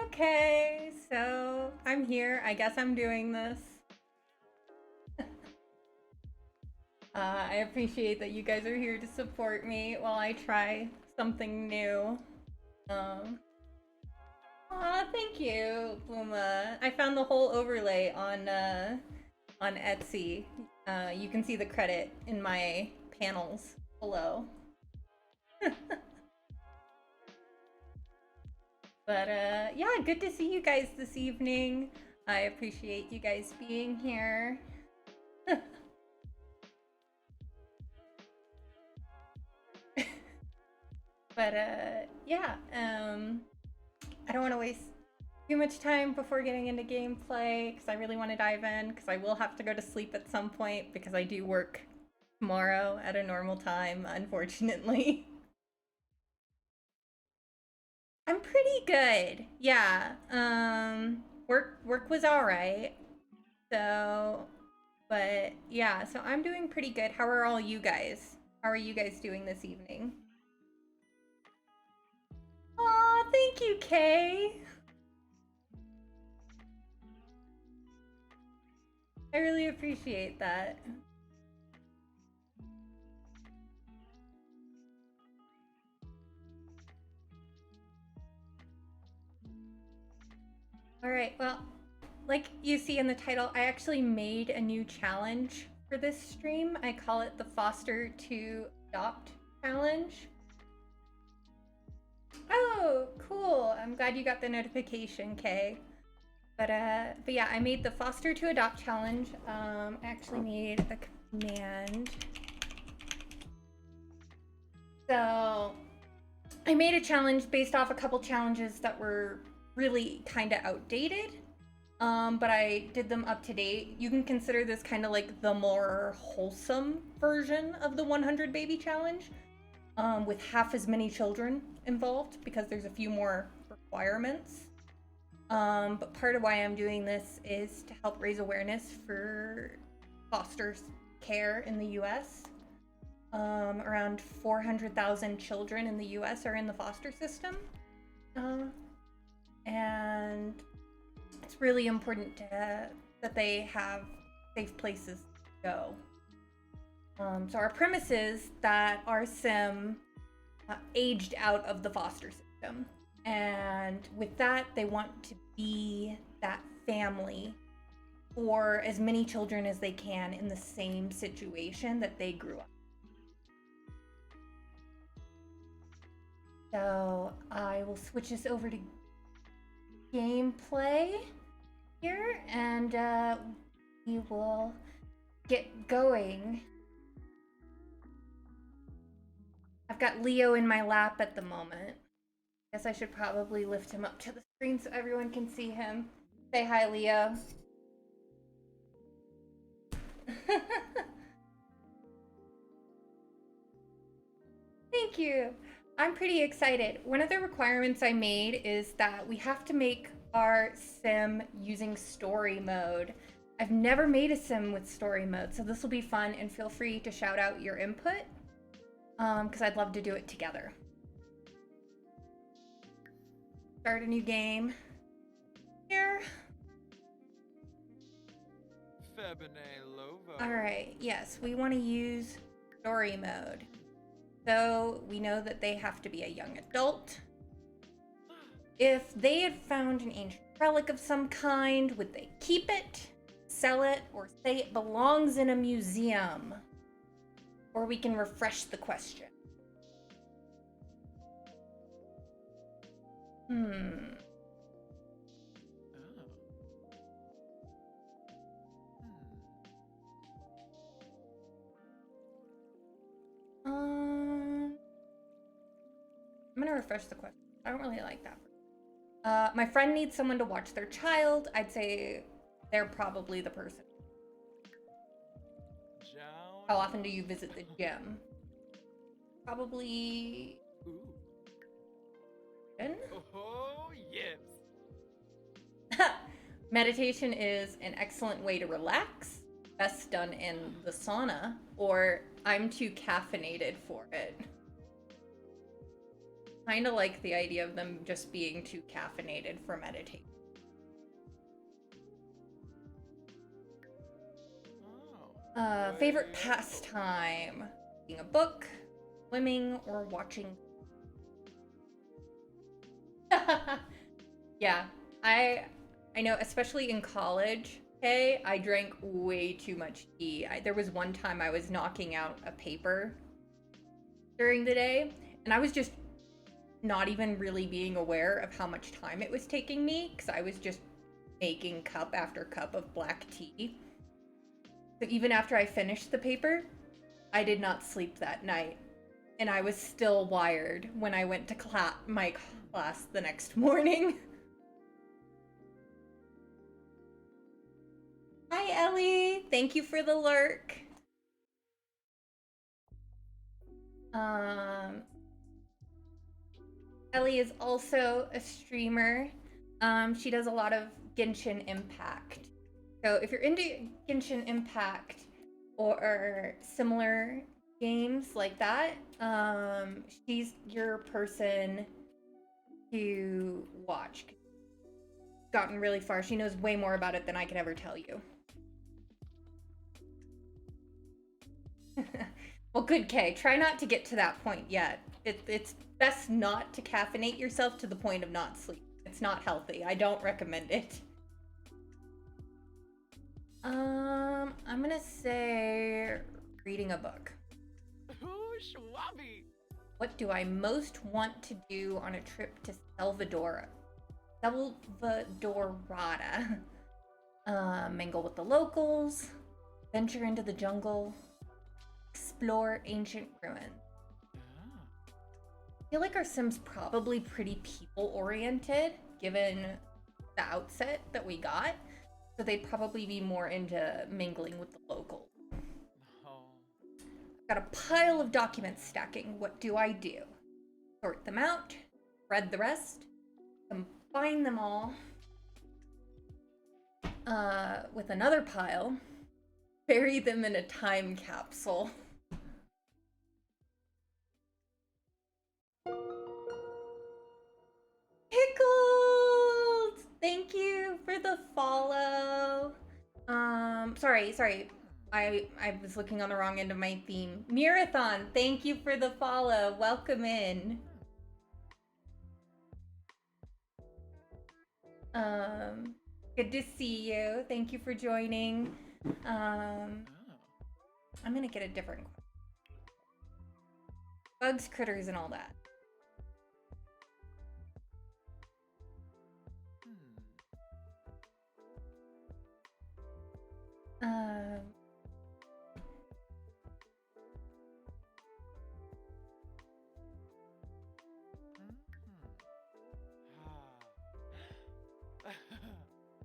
Okay, so I'm here. I guess I'm doing this. I appreciate that you guys are here to support me while I try something new. Um, Thank you, Bluma. I found the whole overlay on Etsy. You can see the credit in my panels below. But yeah, good to see you guys this evening. I appreciate you guys being here. But yeah, I don't want to waste too much time before getting into gameplay because I really want to dive in because I will have to go to sleep at some point because I do work tomorrow at a normal time, unfortunately. I'm pretty good. Yeah. Work was all right. So, but yeah, so I'm doing pretty good. How are all you guys? How are you guys doing this evening? Aw, thank you, Kay. I really appreciate that. All right, well, like you see in the title, I actually made a new challenge for this stream. I call it the Foster to Adopt Challenge. Oh, cool. I'm glad you got the notification, Kay. But yeah, I made the Foster to Adopt Challenge. I actually made a command. So I made a challenge based off a couple challenges that were really kind of outdated. But I did them up to date. You can consider this kind of like the more wholesome version of the 100 baby challenge, with half as many children involved because there's a few more requirements. But part of why I'm doing this is to help raise awareness for foster care in the US. Around 400,000 children in the US are in the foster system. And it's really important that they have safe places to go. So our premise is that our sim aged out of the foster system. And with that, they want to be that family for as many children as they can in the same situation that they grew up. So I will switch this over to gameplay here and we will get going. I've got Leo in my lap at the moment. Guess I should probably lift him up to the screen so everyone can see him. Say hi, Leo. Thank you. I'm pretty excited. One of the requirements I made is that we have to make our sim using story mode. I've never made a sim with story mode, so this will be fun, and feel free to shout out your input because I'd love to do it together. Start a new game here. All right, yes, we want to use story mode. So we know that they have to be a young adult. If they had found an ancient relic of some kind, would they keep it, sell it, or say it belongs in a museum? Or we can refresh the question. I'm gonna refresh the question. I don't really like that. My friend needs someone to watch their child. I'd say they're probably the person. How often do you visit the gym? Probably. Oh, yes. Meditation is an excellent way to relax. Best done in the sauna, or I'm too caffeinated for it. Kind of like the idea of them just being too caffeinated for meditation. Favorite pastime? Reading a book, swimming, or watching. Yeah, I know, especially in college, okay, I drank way too much tea. There was one time I was knocking out a paper during the day, and I was just not even really being aware of how much time it was taking me, because I was just making cup after cup of black tea. So even after I finished the paper, I did not sleep that night, and I was still wired when I went to my class the next morning. Hi, Ellie. Thank you for the lurk. Ellie is also a streamer. She does a lot of Genshin Impact. So if you're into Genshin Impact or similar games like that, she's your person to watch. Gotten really far. She knows way more about it than I could ever tell you. Well, good, Kay. Try not to get to that point yet. It's best not to caffeinate yourself to the point of not sleep. It's not healthy. I don't recommend it. I'm gonna say reading a book. What do I most want to do on a trip to Salvadorada? Mingle with the locals, venture into the jungle, explore ancient ruins. I feel like our sim's probably pretty people-oriented, given the outset that we got. So they'd probably be more into mingling with the locals. I've got a pile of documents stacking. What do I do? Sort them out, read the rest, combine them all with another pile, bury them in a time capsule. Pickles! Thank you for the follow. Sorry. I was looking on the wrong end of my theme. Marathon, thank you for the follow. Welcome in. Good to see you. Thank you for joining. I'm gonna get a different question. Bugs, critters, and all that.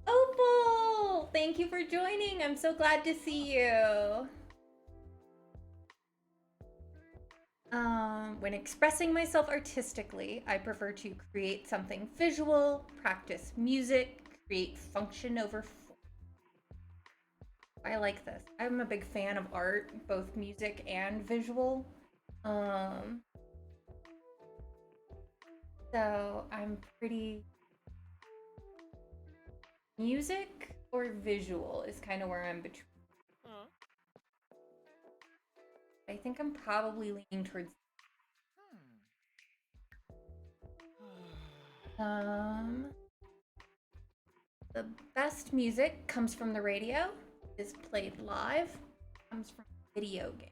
Oh, thank you for joining. I'm so glad to see you. When expressing myself artistically, I prefer to create something visual, practice music, create function over form. I like this. I'm a big fan of art, both music and visual. So I'm pretty... Music or visual is kind of where I'm between. I think I'm probably leaning towards... The best music comes from the radio, is played live, comes from video game.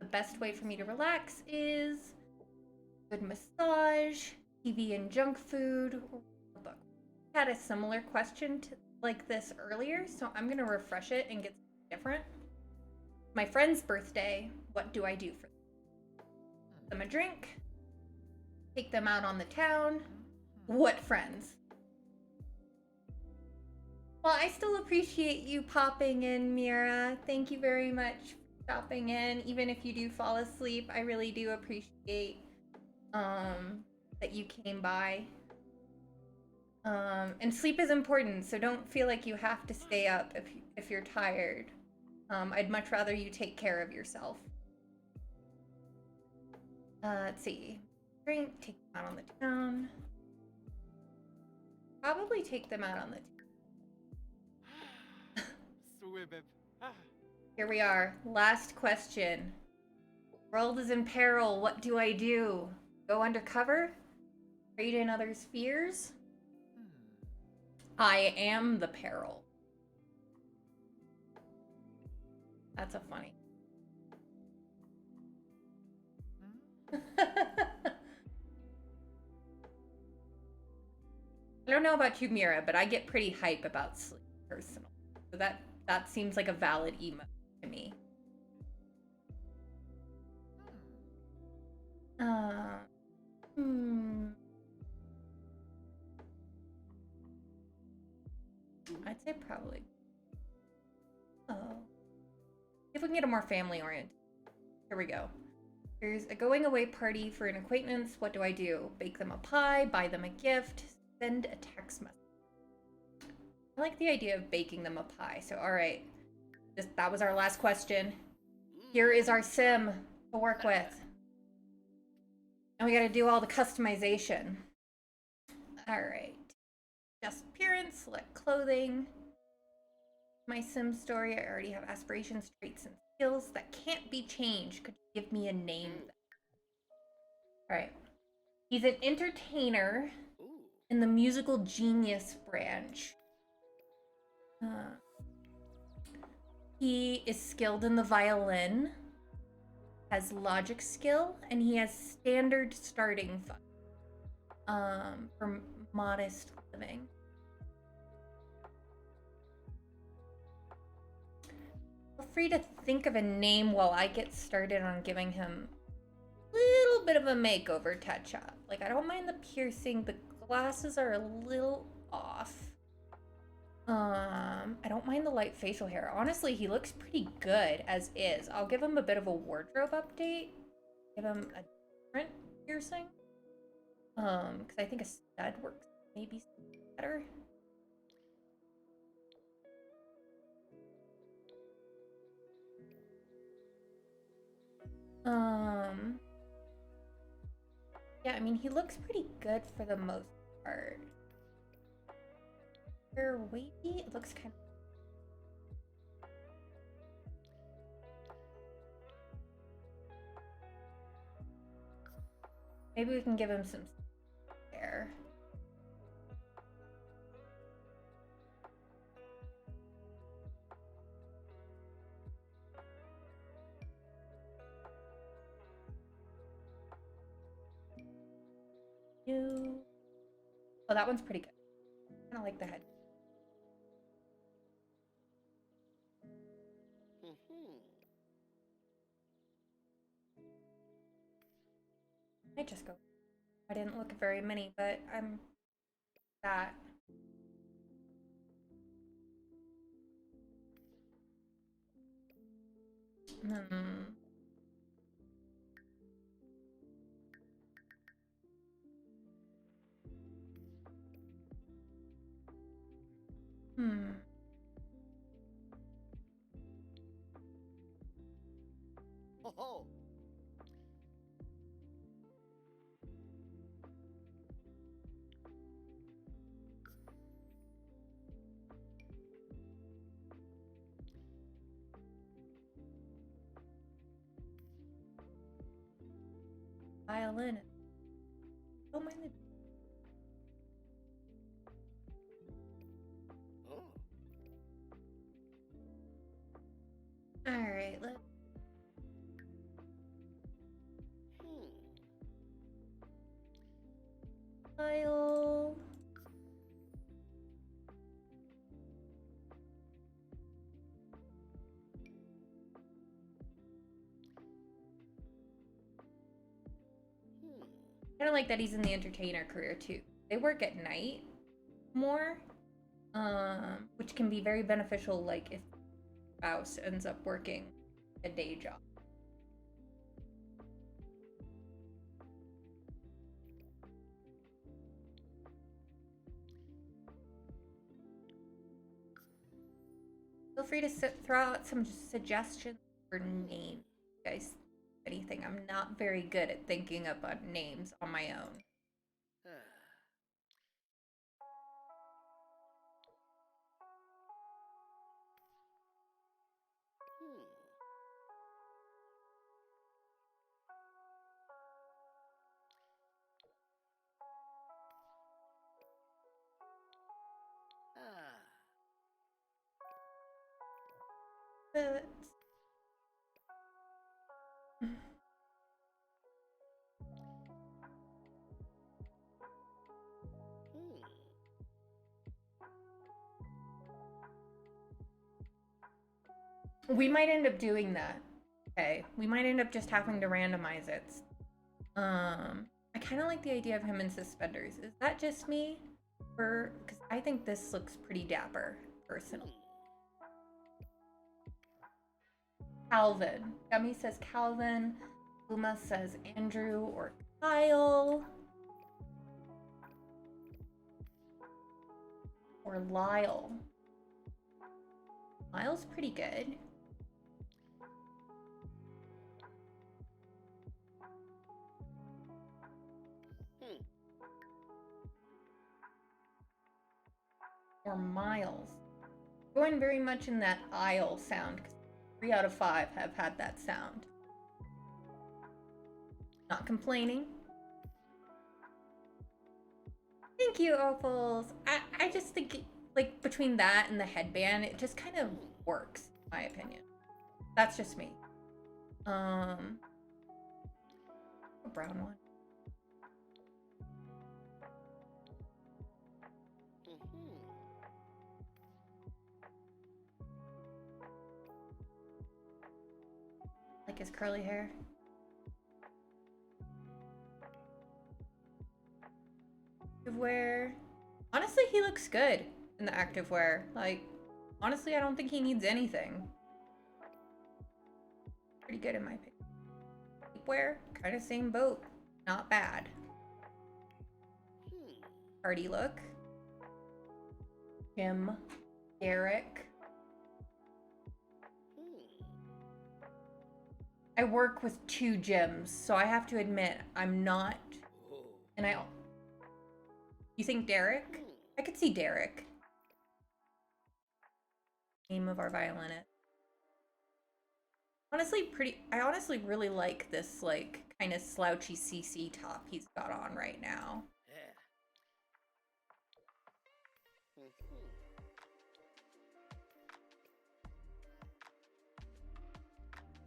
The best way for me to relax is good massage, TV and junk food, or a book. I had a similar question to like this earlier, so I'm gonna refresh it and get something different. My friend's birthday, what do I do for them? Give them a drink, take them out on the town. What friends? Well, I still appreciate you popping in, Mira. Thank you very much for stopping in. Even if you do fall asleep, I really do appreciate that you came by. And sleep is important, so don't feel like you have to stay up if you're tired. I'd much rather you take care of yourself. Let's see. Drink, take them out on the town. Probably take them out on the town. Here we are. Last question. World is in peril. What do I do? Go undercover? Trade in others' fears? I am the peril. That's a funny. I don't know about you, Mira, but I get pretty hype about sleep personally. So that seems like a valid emo to me. I'd say probably. Oh. If we can get a more family oriented. Here we go. There's a going away party for an acquaintance. What do I do? Bake them a pie, buy them a gift, send a text message. I like the idea of baking them a pie. So, all right. That was our last question. Here is our sim to work with. And we got to do all the customization. All right. Just appearance, select clothing. My sim story, I already have aspirations, traits, and skills that can't be changed. Could you give me a name? All right. He's an entertainer in the musical genius branch. He is skilled in the violin, has logic skill, and he has standard starting fund for modest living. Feel free to think of a name while I get started on giving him a little bit of a makeover touch-up. Like, I don't mind the piercing. The glasses are a little off. I don't mind the light facial hair. Honestly, he looks pretty good as is. I'll give him a bit of a wardrobe update. Give him a different piercing. Because I think a stud works maybe better. Yeah, I mean, he looks pretty good for the most part. Hair wavy? It looks kind of... Maybe we can give him some hair. You. Oh, that one's pretty good. Kind of like the head. I just go. I didn't look at very many, but I'm that. Hmm. Hmm. Oh, Violin. Don't mind the. oh. All right. Let's. File. Kind of like that he's in the entertainer career too. They work at night more, which can be very beneficial. Like if spouse ends up working a day job. Feel free to throw out some suggestions for names, guys. Anything? I'm not very good at thinking about names on my own. But we might end up doing that. Okay, we might end up just having to randomize it. I kind of like the idea of him in suspenders. Is that just me? Or because I think this looks pretty dapper, personally. Calvin. Gummy says Calvin. Uma says Andrew or Kyle. Or Lyle. Lyle's pretty good. Or Miles. Going very much in that aisle sound, because 3 out of 5 have had that sound. Not complaining. Thank you, Opals. I just think, like, between that and the headband, it just kind of works, in my opinion. That's just me. A brown one. Like his curly hair. Activewear. Honestly, he looks good in the activewear. Like, honestly, I don't think he needs anything. Pretty good in my opinion. Sleepwear, kind of same boat. Not bad. Party look. Jim. Derek. I work with 2 gyms, so I have to admit I'm not. And you think Derek? I could see Derek. Name of our violinist. Honestly, I honestly really like this, like, kind of slouchy CC top he's got on right now.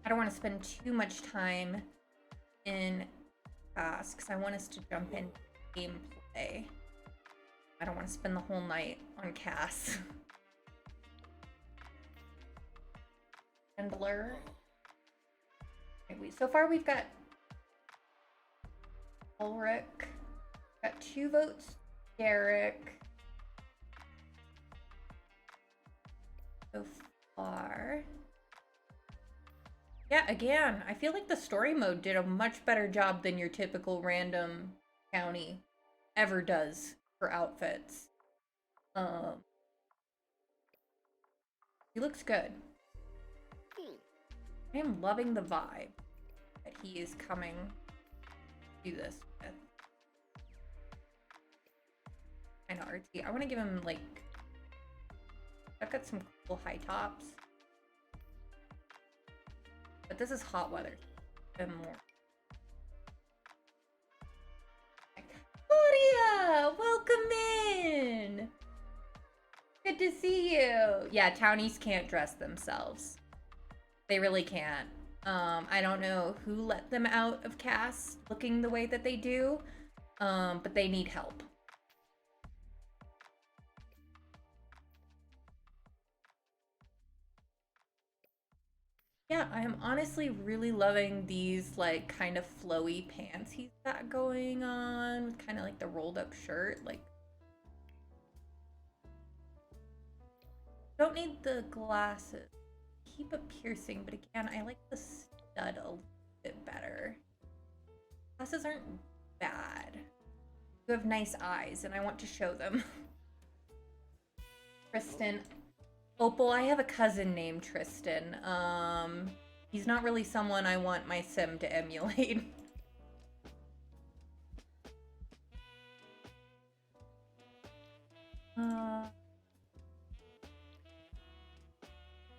I don't want to spend too much time in tasks. I want us to jump in gameplay. I don't want to spend the whole night on Cass. Handler. Okay, so far we've got Ulrich. Got 2 votes. Derek. So far. Yeah, again, I feel like the story mode did a much better job than your typical random county ever does for outfits. He looks good. I am loving the vibe that he is coming to do this with. Kind of artsy. I want to give him, like, I've got some cool high tops. But this is hot weather. And more. Claudia! Welcome in! Good to see you! Yeah, townies can't dress themselves. They really can't. I don't know who let them out of Cass looking the way that they do, but they need help. Yeah, I am honestly really loving these, like, kind of flowy pants he's got going on with kind of like the rolled up shirt. Like, don't need the glasses. Keep a piercing, but again, I like the stud a little bit better. Glasses aren't bad. You have nice eyes, and I want to show them. Tristan. Opal, I have a cousin named Tristan. He's not really someone I want my sim to emulate.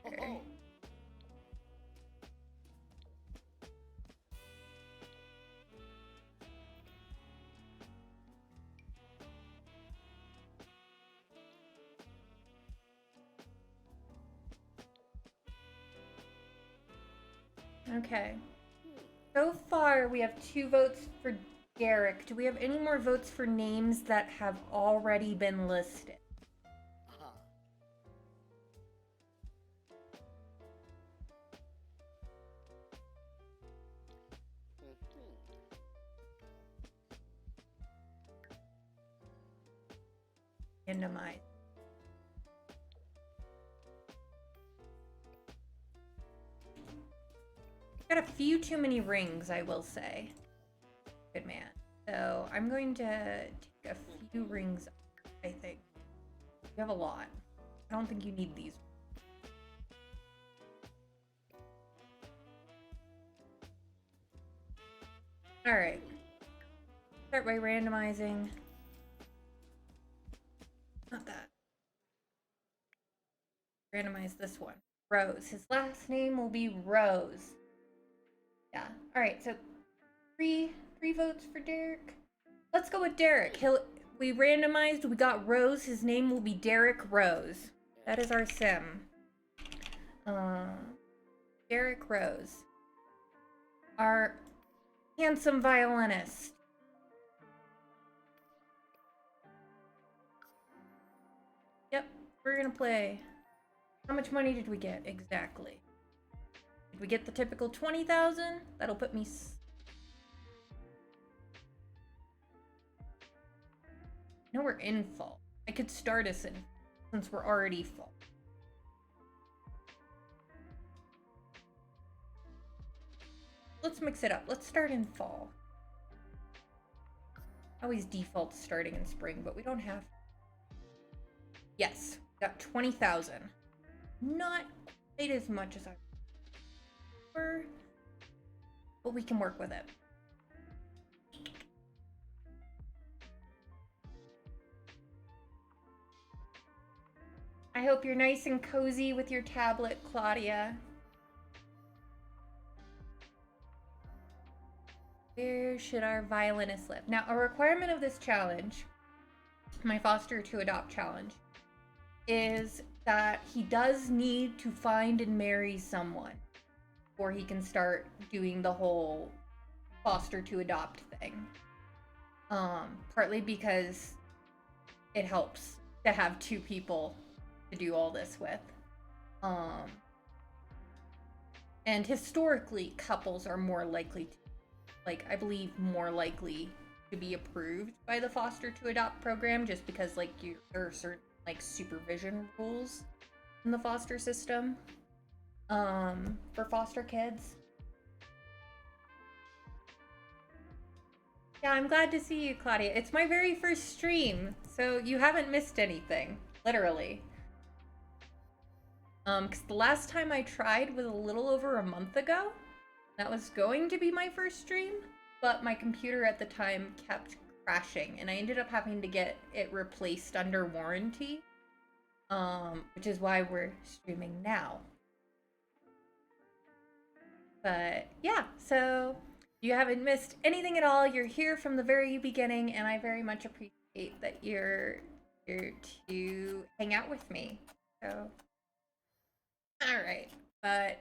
Okay. Okay. So far, we have 2 votes for Derek. Do we have any more votes for names that have already been listed? Randomize. Got a few too many rings, I will say. Good man. So I'm going to take a few rings, I think. You have a lot. I don't think you need these. Alright. Start by randomizing. Not that. Randomize this one. Rose. His last name will be Rose. Yeah. All right. So three votes for Derek. Let's go with Derek. We randomized. We got Rose. His name will be Derek Rose. That is our sim. Derek Rose. Our handsome violinist. Yep. We're gonna play. How much money did we get exactly? Did we get the typical 20,000? That'll put me... No, we're in fall. I could start us in, since we're already fall. Let's mix it up. Let's start in fall. I always default starting in spring, but we don't have... Yes, got 20,000. Not quite as much as I were, but we can work with it. I hope you're nice and cozy with your tablet, Claudia. Where should our violinist live? Now, a requirement of this challenge, my foster to adopt challenge, is that he does need to find and marry someone before he can start doing the whole foster to adopt thing. Partly because it helps to have two people to do all this with. And historically, couples are more likely to, like, I believe more likely to be approved by the foster to adopt program, just because like there are certain like supervision rules in the foster system for foster kids. Yeah, I'm glad to see you, Claudia. It's my very first stream, so you haven't missed anything, literally. Because the last time I tried was a little over a month ago. That was going to be my first stream, but my computer at the time kept crashing, and I ended up having to get it replaced under warranty, which is why we're streaming now. But yeah, so you haven't missed anything at all. You're here from the very beginning, and I very much appreciate that you're here to hang out with me. So, all right, but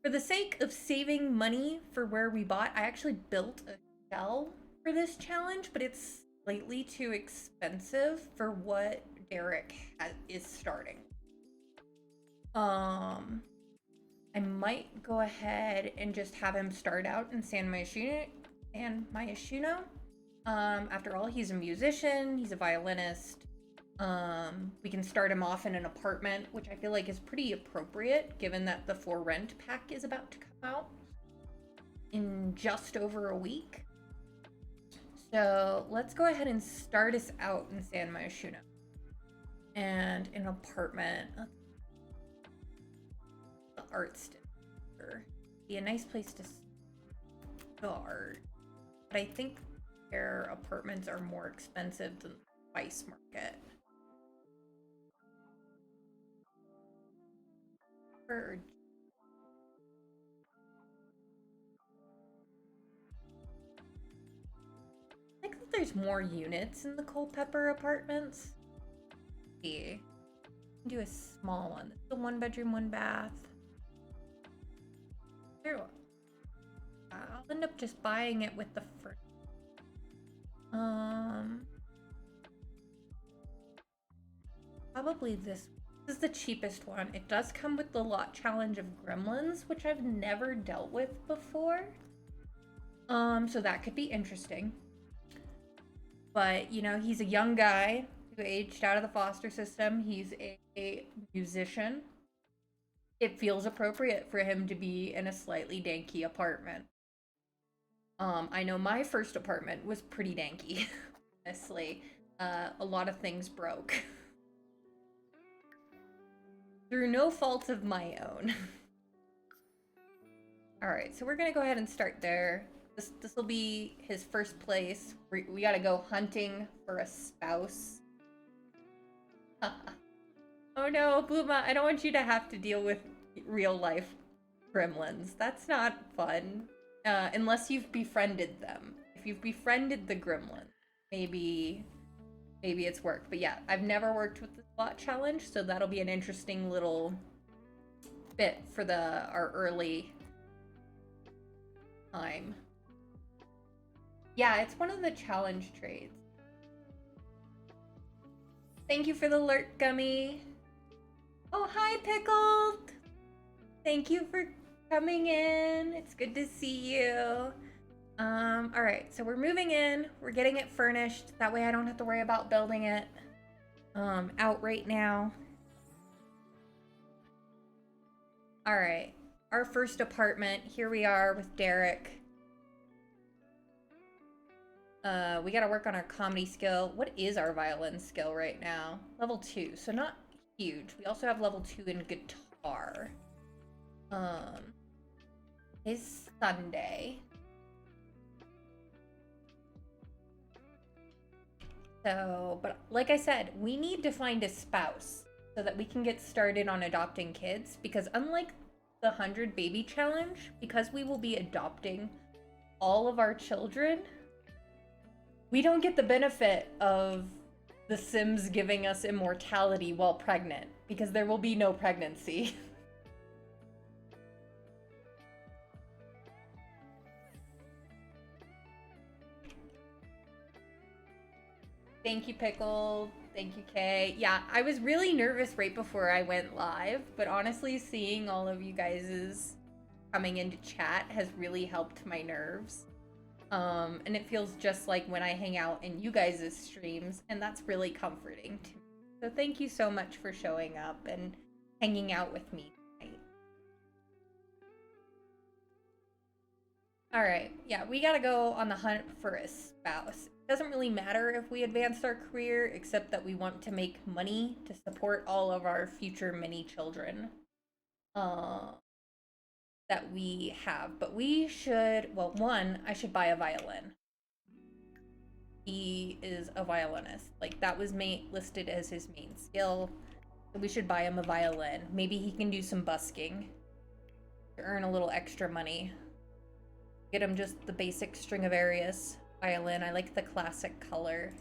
for the sake of saving money for where we bought, I actually built a shell for this challenge, but it's slightly too expensive for what Derek is starting. I might go ahead and just have him start out in San Myshuno. After all, he's a musician, he's a violinist. We can start him off in an apartment, which I feel like is pretty appropriate given that the For Rent pack is about to come out in just over a week. So let's go ahead and start us out in San Myshuno and an apartment. The art center be a nice place to start, but I think their apartments are more expensive than the Spice Market. I think that there's more units in the Culpeper apartments. Yeah. Do a small one. It's a 1-bedroom, 1-bath. I'll end up just buying it with the first. Probably this. This is the cheapest one. It does come with the lot challenge of gremlins, which I've never dealt with before. So that could be interesting. But, you know, he's a young guy who aged out of the foster system. He's a musician. It feels appropriate for him to be in a slightly danky apartment. I know my first apartment was pretty danky, honestly. A lot of things broke. Through no fault of my own. Alright, so we're gonna go ahead and start there. This will be his first place. We gotta go hunting for a spouse. Oh no, Booma, I don't want you to have to deal with real life gremlins. That's not fun. Unless you've befriended them. If you've befriended the gremlin, maybe it's worked. But yeah, I've never worked with the slot challenge, so that'll be an interesting little bit for our early time. Yeah, it's one of the challenge trades. Thank you for the alert, Gummy. Oh, hi, Pickled. Thank you for coming in. It's good to see you. All right, so we're moving in. We're getting it furnished. That way I don't have to worry about building it out right now. All right, our first apartment. Here we are with Derek. We gotta work on our comedy skill. What is our violin skill right now? Level 2, so not huge. We also have level 2 in guitar. It's Sunday. So, but like I said, we need to find a spouse so that we can get started on adopting kids, because unlike the 100 baby challenge, because we will be adopting all of our children, we don't get the benefit of the Sims giving us immortality while pregnant, because there will be no pregnancy. Thank you, Pickle. Thank you, Kay. Yeah, I was really nervous right before I went live, but honestly, seeing all of you guys' coming into chat has really helped my nerves. And it feels just like when I hang out in you guys' streams, and that's really comforting to me. So thank you so much for showing up and hanging out with me tonight. Alright, yeah, we gotta go on the hunt for a spouse. It doesn't really matter if we advanced our career, except that we want to make money to support all of our future mini children. That we have. But we should, well, one, I should buy a violin. He is a violinist. Like, that was listed as his main skill. So we should buy him a violin. Maybe he can do some busking to earn a little extra money. Get him just the basic Stradivarius violin. I like the classic color.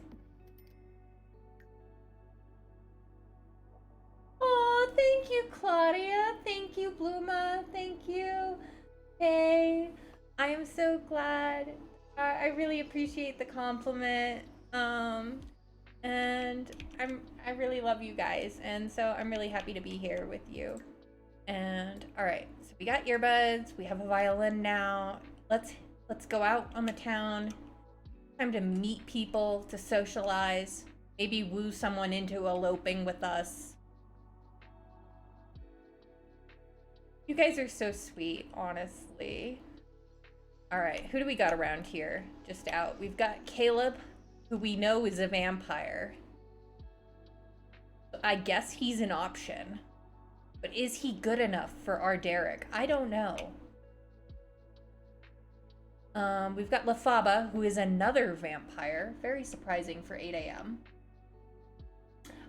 Oh, thank you, Claudia. Thank you, Bluma. Thank you. Hey, I am so glad. I really appreciate the compliment. And I really love you guys, and so I'm really happy to be here with you. And all right, so we got earbuds. We have a violin now. Let's go out on the town. Time to meet people, to socialize. Maybe woo someone into eloping with us. You guys are so sweet, honestly. All right, who do we got around here? Just out. We've got Caleb, who we know is a vampire. I guess he's an option. But is he good enough for our Derek? I don't know. We've got Lafaba, who is another vampire. Very surprising for 8 a.m.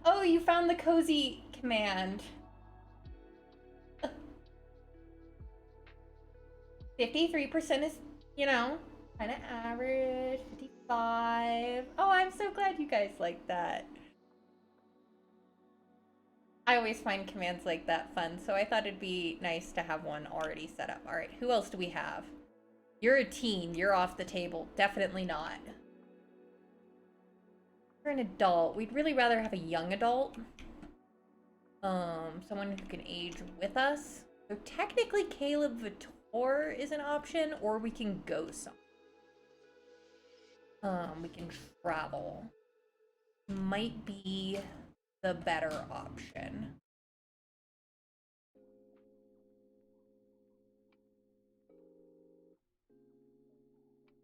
Oh, you found the cozy command. 53% is, you know, kind of average. 55. Oh, I'm so glad you guys like that. I always find commands like that fun, so I thought it'd be nice to have one already set up. All right, who else do we have? You're a teen. You're off the table. Definitely not. You're an adult. We'd really rather have a young adult. Someone who can age with us. So technically Caleb Vitor is an option, or we can go somewhere. We can travel. Might be the better option.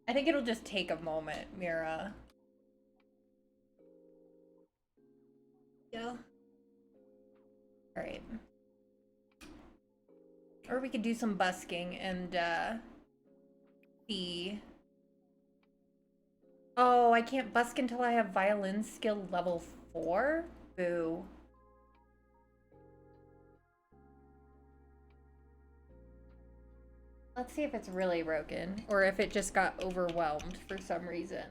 I think it'll just take a moment, Mira. Yeah. Alright. Or we could do some busking and, see. Oh, I can't busk until I have violin skill level 4? Boo. Let's see if it's really broken, or if it just got overwhelmed for some reason.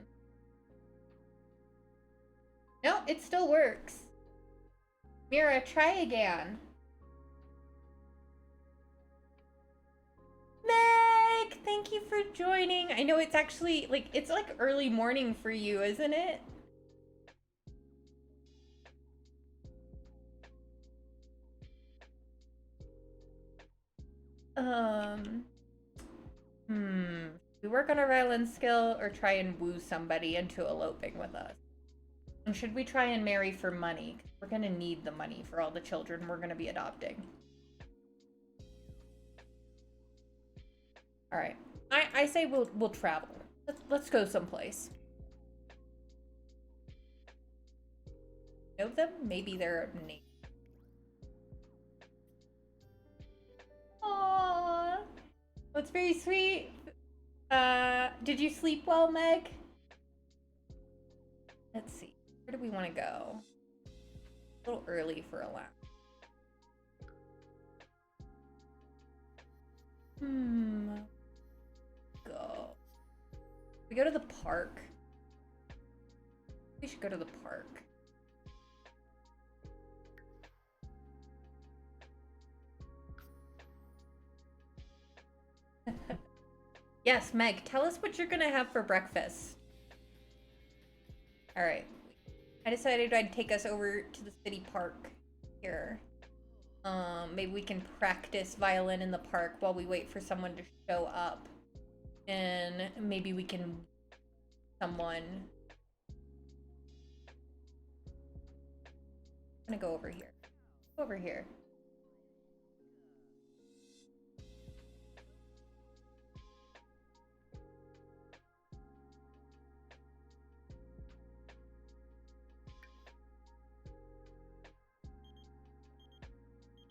No, it still works. Mira, try again. Meg, thank you for joining. I know it's actually, like, it's like early morning for you, isn't it? We work on our violin skill or try and woo somebody into eloping with us? And should we try and marry for money? We're gonna need the money for all the children we're gonna be adopting. All right, I say we'll travel. Let's go someplace. Know them? Maybe they're named. Aww, that's very sweet. Did you sleep well, Meg? Let's see. Where do we want to go? A little early for a lap. Go. We go to the park. We should go to the park. Yes, Meg, tell us what you're gonna have for breakfast. All right, I decided I'd take us over to the city park here. Maybe we can practice violin in the park while we wait for someone to show up. And maybe we can someone. I'm gonna go over here. Over here.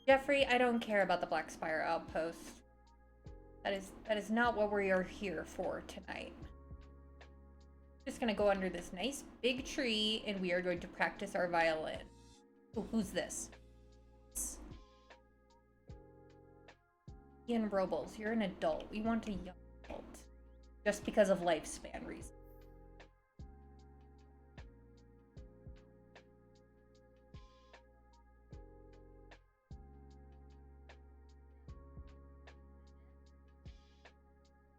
Jeffrey, I don't care about the Black Spire outpost. That is not what we are here for tonight. Just gonna go under this nice big tree and we are going to practice our violin. Ooh, who's this? Ian Robles, you're an adult. We want a young adult. Just because of lifespan reasons.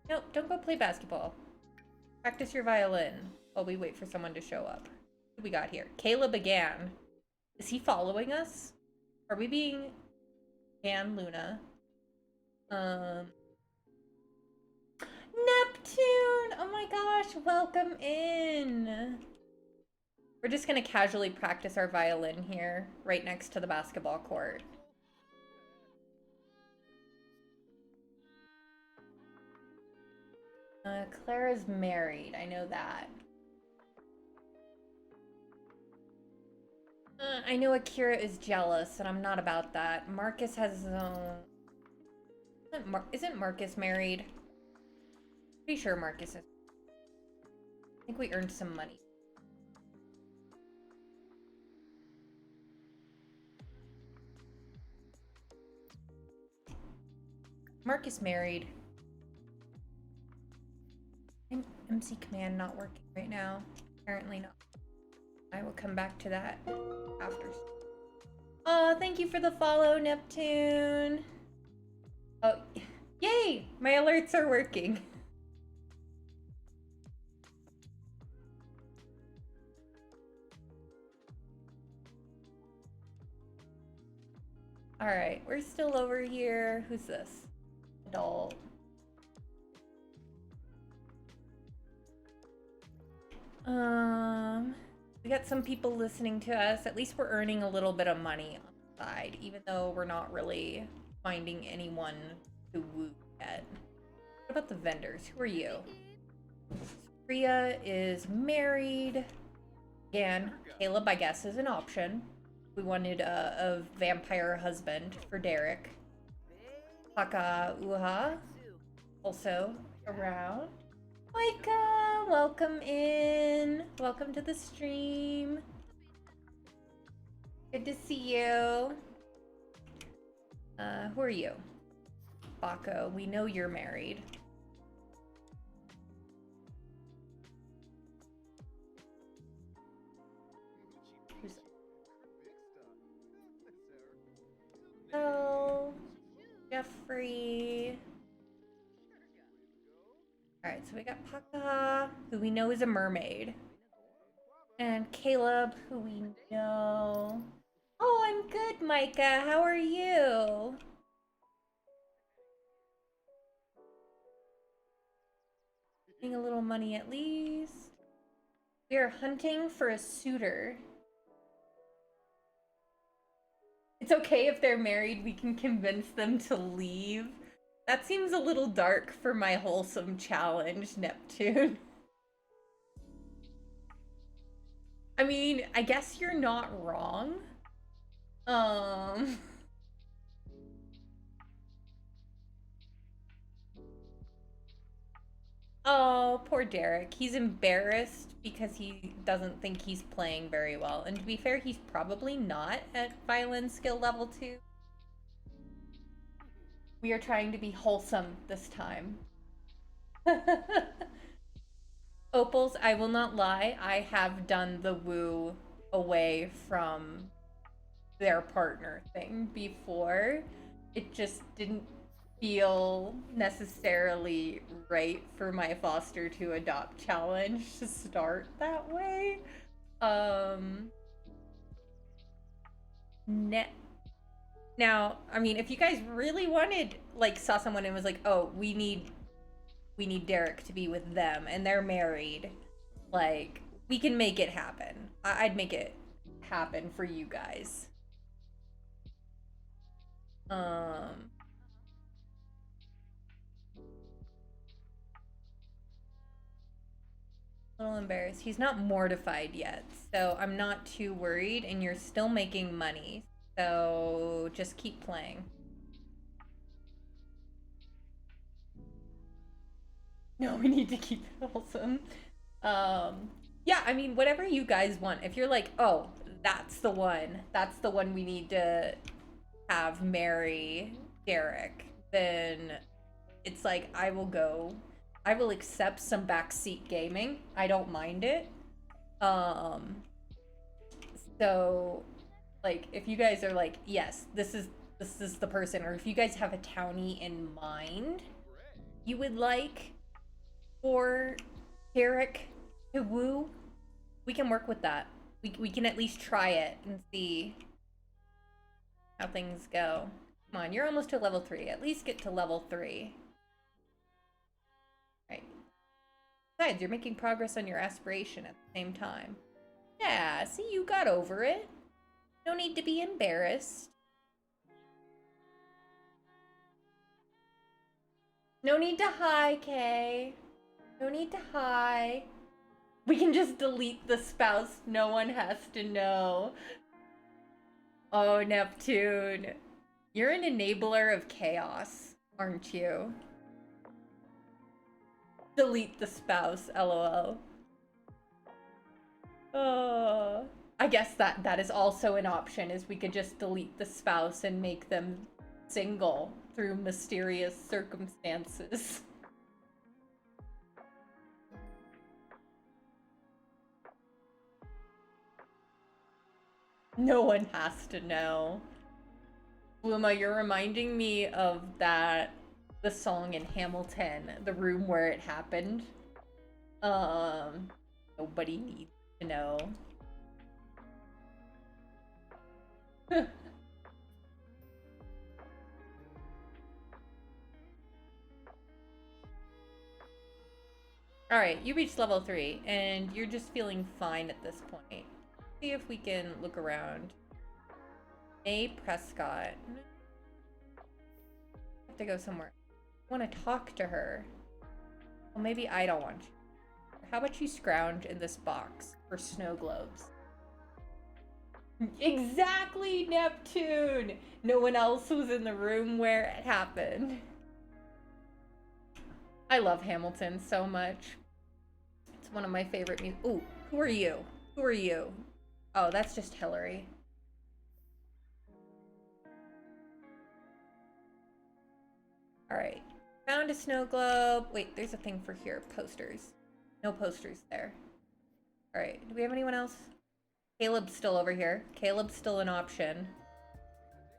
Nope, don't go play basketball. Practice your violin while we wait for someone to show up. What do we got here? Caleb again. Is he following us? Are we being Dan Luna? Neptune! Oh my gosh, welcome in. We're just gonna casually practice our violin here, right next to the basketball court. Clara's married, I know that. I know Akira is jealous, and I'm not about that. Marcus has his own... Isn't Marcus married? Pretty sure Marcus is. I think we earned some money. Marcus married. MC command not working right now. Apparently not. I will come back to that after. Oh, thank you for the follow, Neptune. Oh, yay! My alerts are working. All right, we're still over here. Who's this? Adult. We got some people listening to us. At least we're earning a little bit of money on the side, even though we're not really finding anyone to woo yet. What about the vendors? Who are you? Priya is married. Again, Caleb, I guess, is an option. We wanted a vampire husband for Derek. Paka Uha, also around. Micah, welcome in. Welcome to the stream. Good to see you. Who are you? Bako, we know you're married. Hello, Jeffrey. Alright, so we got Paka, who we know is a mermaid. And Caleb, who we know... Oh, I'm good, Micah. How are you? Getting a little money at least. We are hunting for a suitor. It's okay if they're married, we can convince them to leave. That seems a little dark for my wholesome challenge, Neptune. I mean, I guess you're not wrong. Oh, poor Derek. He's embarrassed because he doesn't think he's playing very well. And to be fair, he's probably not at violin skill level 2. We are trying to be wholesome this time. Opals, I will not lie, I have done the woo away from their partner thing before. It just didn't feel necessarily right for my foster to adopt challenge to start that way. Um, Now, I mean, if you guys really wanted, like, saw someone and was like, oh, we need Derek to be with them, and they're married, like, we can make it happen. I'd make it happen for you guys. Um, a little embarrassed. He's not mortified yet, so I'm not too worried, and you're still making money, so just keep playing. No, we need to keep it wholesome. Yeah, I mean, whatever you guys want. If you're like, oh, that's the one we need to have marry Derek, then it's like, I will accept some backseat gaming. I don't mind it. Um, so, like, if you guys are like, yes, this is the person, or if you guys have a townie in mind you would like for Derek to woo, we can work with that. We can at least try it and see how things go. Come on, you're almost to level 3. At least get to level 3. Right. Besides, you're making progress on your aspiration at the same time. Yeah, see, you got over it. No need to be embarrassed. No need to hi, Kay. No need to hi. We can just delete the spouse. No one has to know. Oh, Neptune. You're an enabler of chaos, aren't you? Delete the spouse, lol. Oh. I guess that is also an option, is we could just delete the spouse and make them single through mysterious circumstances. No one has to know. Luma, you're reminding me of the song in Hamilton, The Room Where It Happened. Nobody needs to know. Alright, you reached level 3, and you're just feeling fine at this point. See if we can look around. May Prescott. I have to go somewhere. I want to talk to her. Well, maybe I don't want you. How about you scrounge in this box for snow globes? Exactly, Neptune! No one else was in the room where it happened. I love Hamilton so much. It's one of my favorite music. Ooh, who are you? Who are you? Oh, that's just Hillary. Alright. Found a snow globe. Wait, there's a thing for here. Posters. No posters there. Alright, do we have anyone else? Caleb's still over here. Caleb's still an option.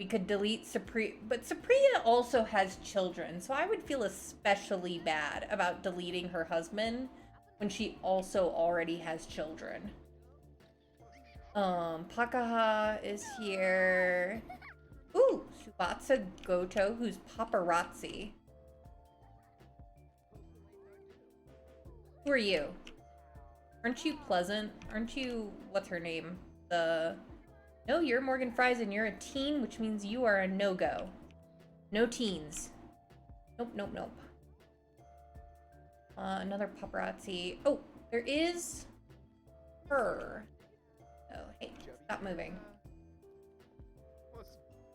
We could delete Supriya, but Supriya also has children, so I would feel especially bad about deleting her husband when she also already has children. Pakaha is here. Ooh, Subatsa Goto, who's paparazzi. Who are you? Aren't you pleasant? Aren't you, what's her name? No, you're Morgan Fries and you're a teen, which means you are a no-go. No teens. Nope, nope, nope. Another paparazzi. Oh, there is her. Oh, hey, stop moving.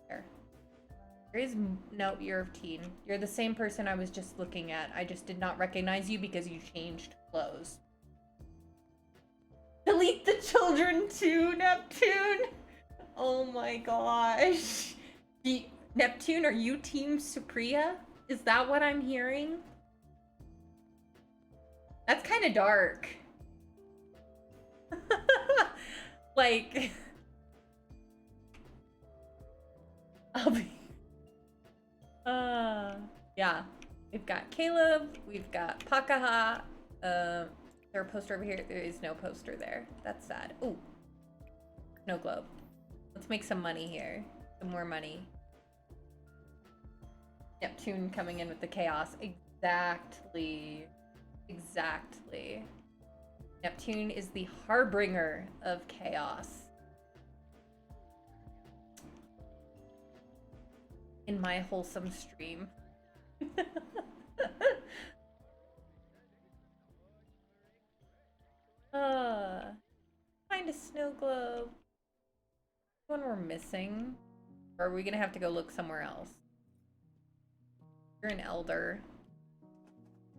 There. There is, no, you're a teen. You're the same person I was just looking at. I just did not recognize you because you changed clothes. Delete the children too, Neptune! Oh my gosh. Neptune, are you Team Supriya? Is that what I'm hearing? That's kind of dark. Like... I'll be... yeah. We've got Caleb, we've got Pakaha, there a poster over here? There is no poster there. That's sad. Ooh. Snow globe. Let's make some money here. Some more money. Neptune coming in with the chaos. Exactly. Exactly. Neptune is the harbinger of chaos. In my wholesome stream. Find a snow globe. One we're missing. Or are we gonna have to go look somewhere else? You're an elder.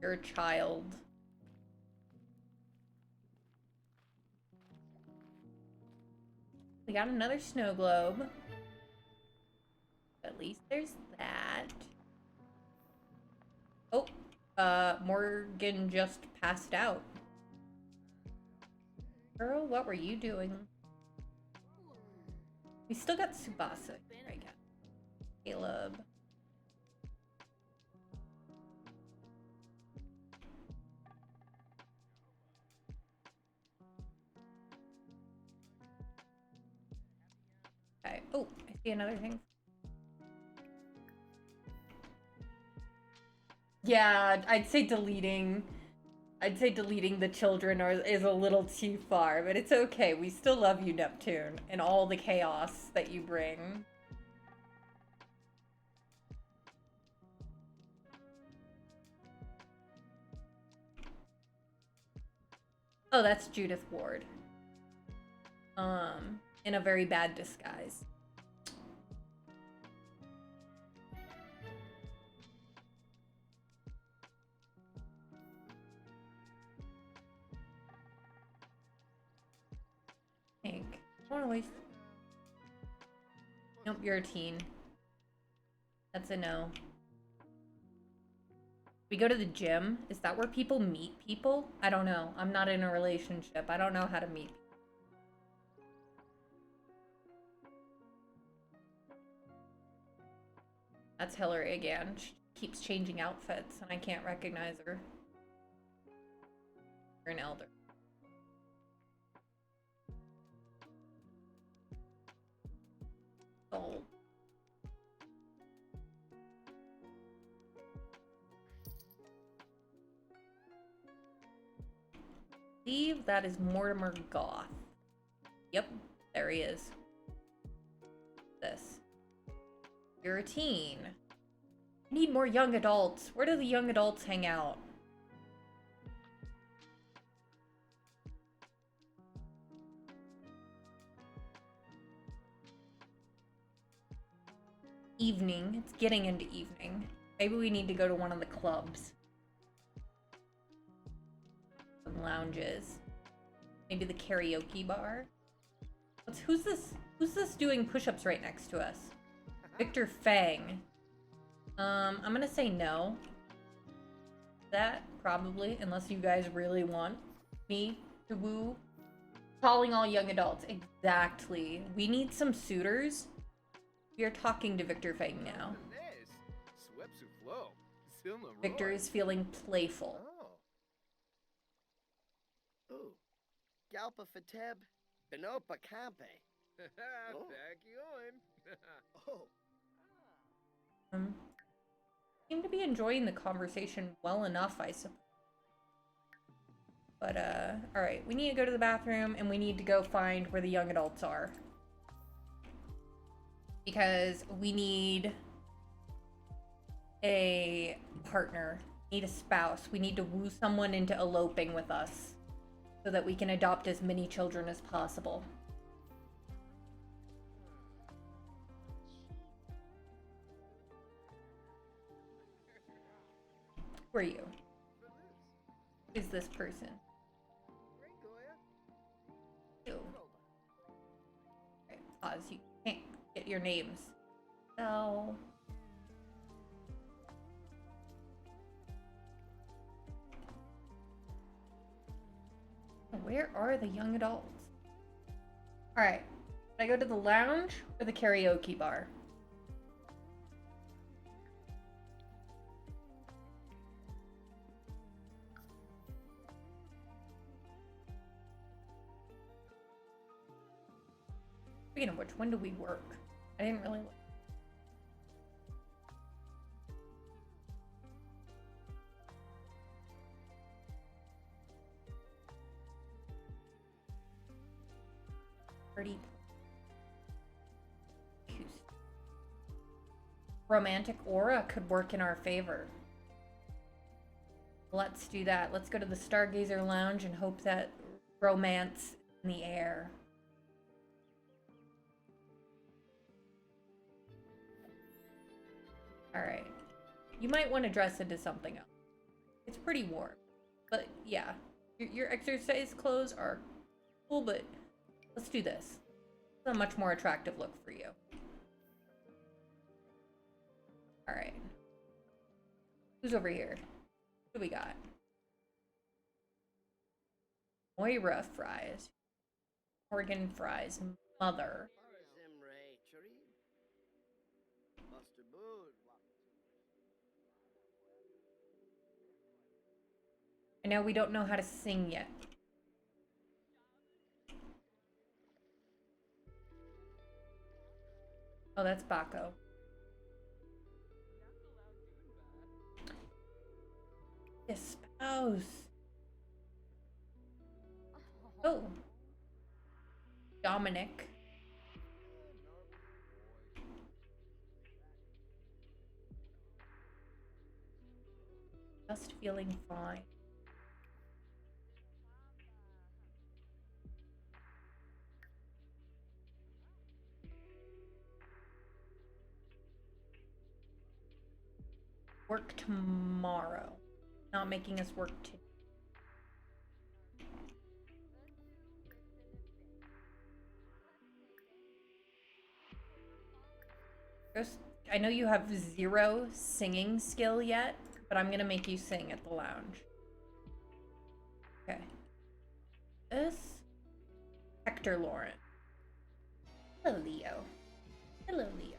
You're a child. We got another snow globe. At least there's that. Oh, Morgan just passed out. Girl, what were you doing? We still got Tsubasa, I guess. Caleb. Okay. Oh, I see another thing. Yeah, I'd say deleting the children is a little too far, but it's okay. We still love you, Neptune, and all the chaos that you bring. Oh, that's Judith Ward. In a very bad disguise. I wanna waste. Nope, you're a teen. That's a no. We go to the gym? Is that where people meet people? I don't know. I'm not in a relationship. I don't know how to meet. That's Hillary again. She keeps changing outfits and I can't recognize her. You're an elder. Sold. I believe that is Mortimer Goth. Yep, there he is. This. You're a teen. I need more young adults. Where do the young adults hang out? Evening. It's getting into evening. Maybe we need to go to one of the clubs. Some lounges. Maybe the karaoke bar. Who's this doing push-ups right next to us? Victor Fang. I'm gonna say no. That, probably, unless you guys really want me to woo. Calling all young adults. Exactly. We need some suitors. We are talking to Victor Fang now. Victor is feeling playful. Oh. Galpa Fateb, Benopa Campe. Oh. Seem to be enjoying the conversation well enough, I suppose. But, alright, we need to go to the bathroom and we need to go find where the young adults are. Because we need a partner, we need a spouse, we need to woo someone into eloping with us so that we can adopt as many children as possible. Who are you? Who is this person? You. Okay, pause. You can't get your names. So. Where are the young adults? Alright. Should I go to the lounge or the karaoke bar? Speaking of which, when do we work? I didn't really look. Romantic aura could work in our favor. Let's do that. Let's go to the Stargazer Lounge and hope that romance in the air. Alright. You might want to dress into something else. It's pretty warm. But yeah, your exercise clothes are cool, but let's do this. It's a much more attractive look for you. Alright. Who's over here? What do we got? Moira Fries. Morgan Fries' mother. I know we don't know how to sing yet. Oh, that's Baco. His spouse. Oh. Dominic. Just feeling fine. Work tomorrow. Not making us work today. I know you have 0 singing skill yet, but I'm gonna make you sing at the lounge. Okay. This Hector Lauren. Hello, Leo. Hello, Leo.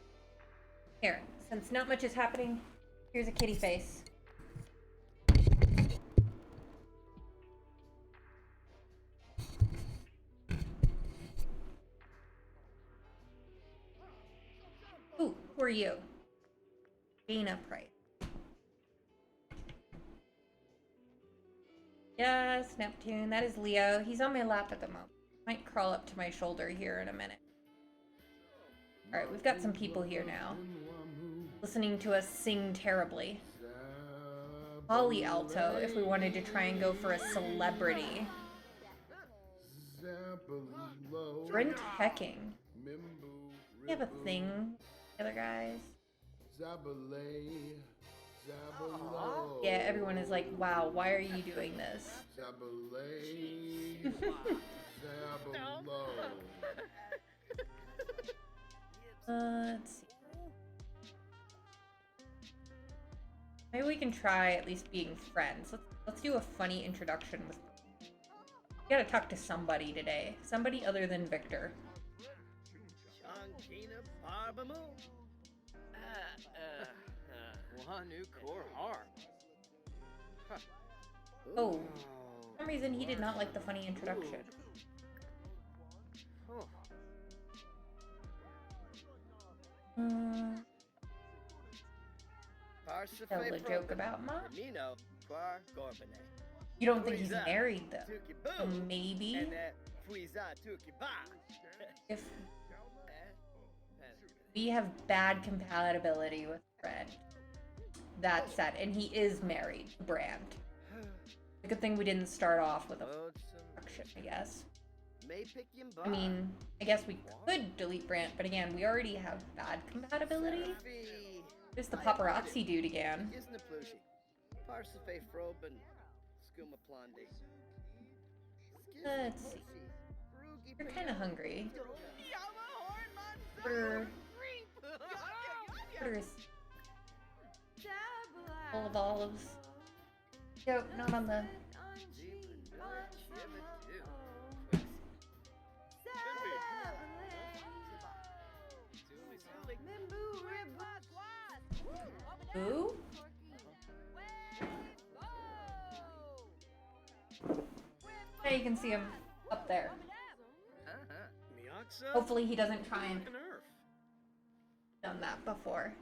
Here, since not much is happening, here's a kitty face. Ooh, who are you? Dana Price. Yes, Neptune. That is Leo. He's on my lap at the moment. Might crawl up to my shoulder here in a minute. Alright, we've got some people here now. Listening to us sing terribly. Poly alto, if we wanted to try and go for a celebrity. Brent Hecking. We have a thing, other guys. Yeah, everyone is like, wow, why are you doing this? Let's see. Maybe we can try at least being friends. Let's do a funny introduction with. We gotta talk to somebody today. Somebody other than Victor. Oh, for some reason he did not like the funny introduction. Tell a joke about Mom. You don't think he's married though? So maybe if we have bad compatibility with Fred. That said, and he is married to Brand. A good thing we didn't start off with a production, I guess. I mean, I guess we could delete Brand, but again, we already have bad compatibility. There's the paparazzi dude again. Let's see. You're kind of hungry. Order is full of olives. Yo, not on the. Who? Now you can see him up there. Hopefully he doesn't try and done that before.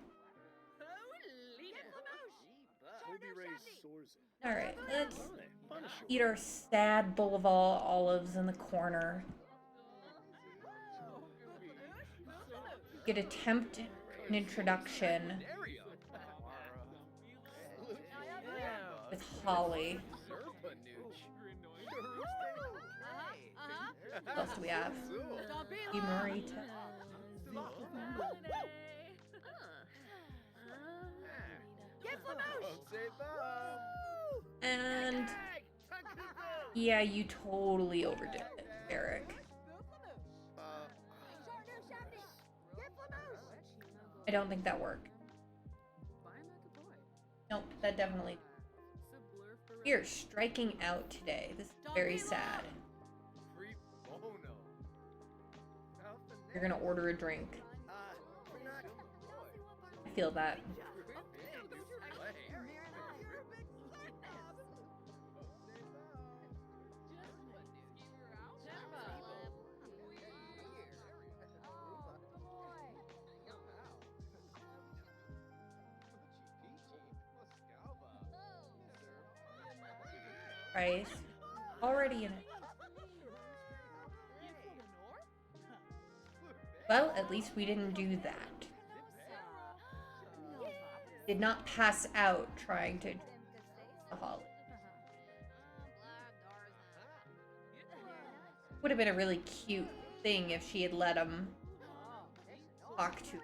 Alright, let's eat our sad bowl of all olives in the corner. Get attempt an introduction with Holly. What else do we have? Marita. And yeah, you totally overdid it, Eric. I don't think that worked. Nope, that definitely. You're striking out today. This is very sad. You're gonna order a drink. I feel that. Price. Already in it. Well, at least we didn't do that. Did not pass out trying to the Holly. Would have been a really cute thing if she had let him talk to him.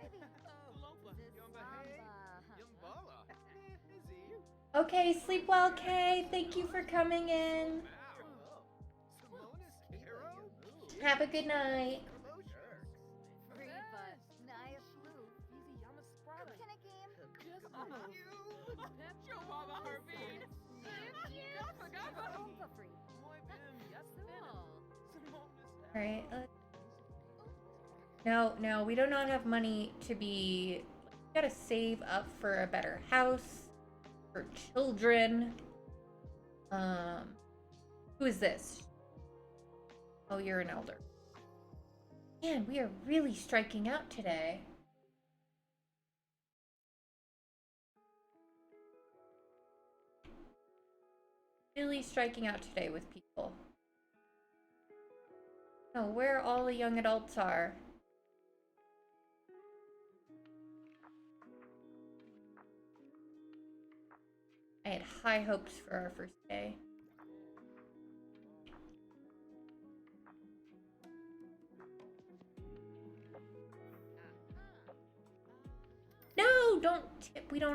Okay, sleep well, Kay. Thank you for coming in. Have a good night. Alright, no, we do not have money to be... We gotta save up for a better house, for children. Who is this? Oh, you're an elder. Man, we are really striking out today. Really striking out today with people. Oh, where all the young adults are. I had high hopes for our first day. No, don't tip. We do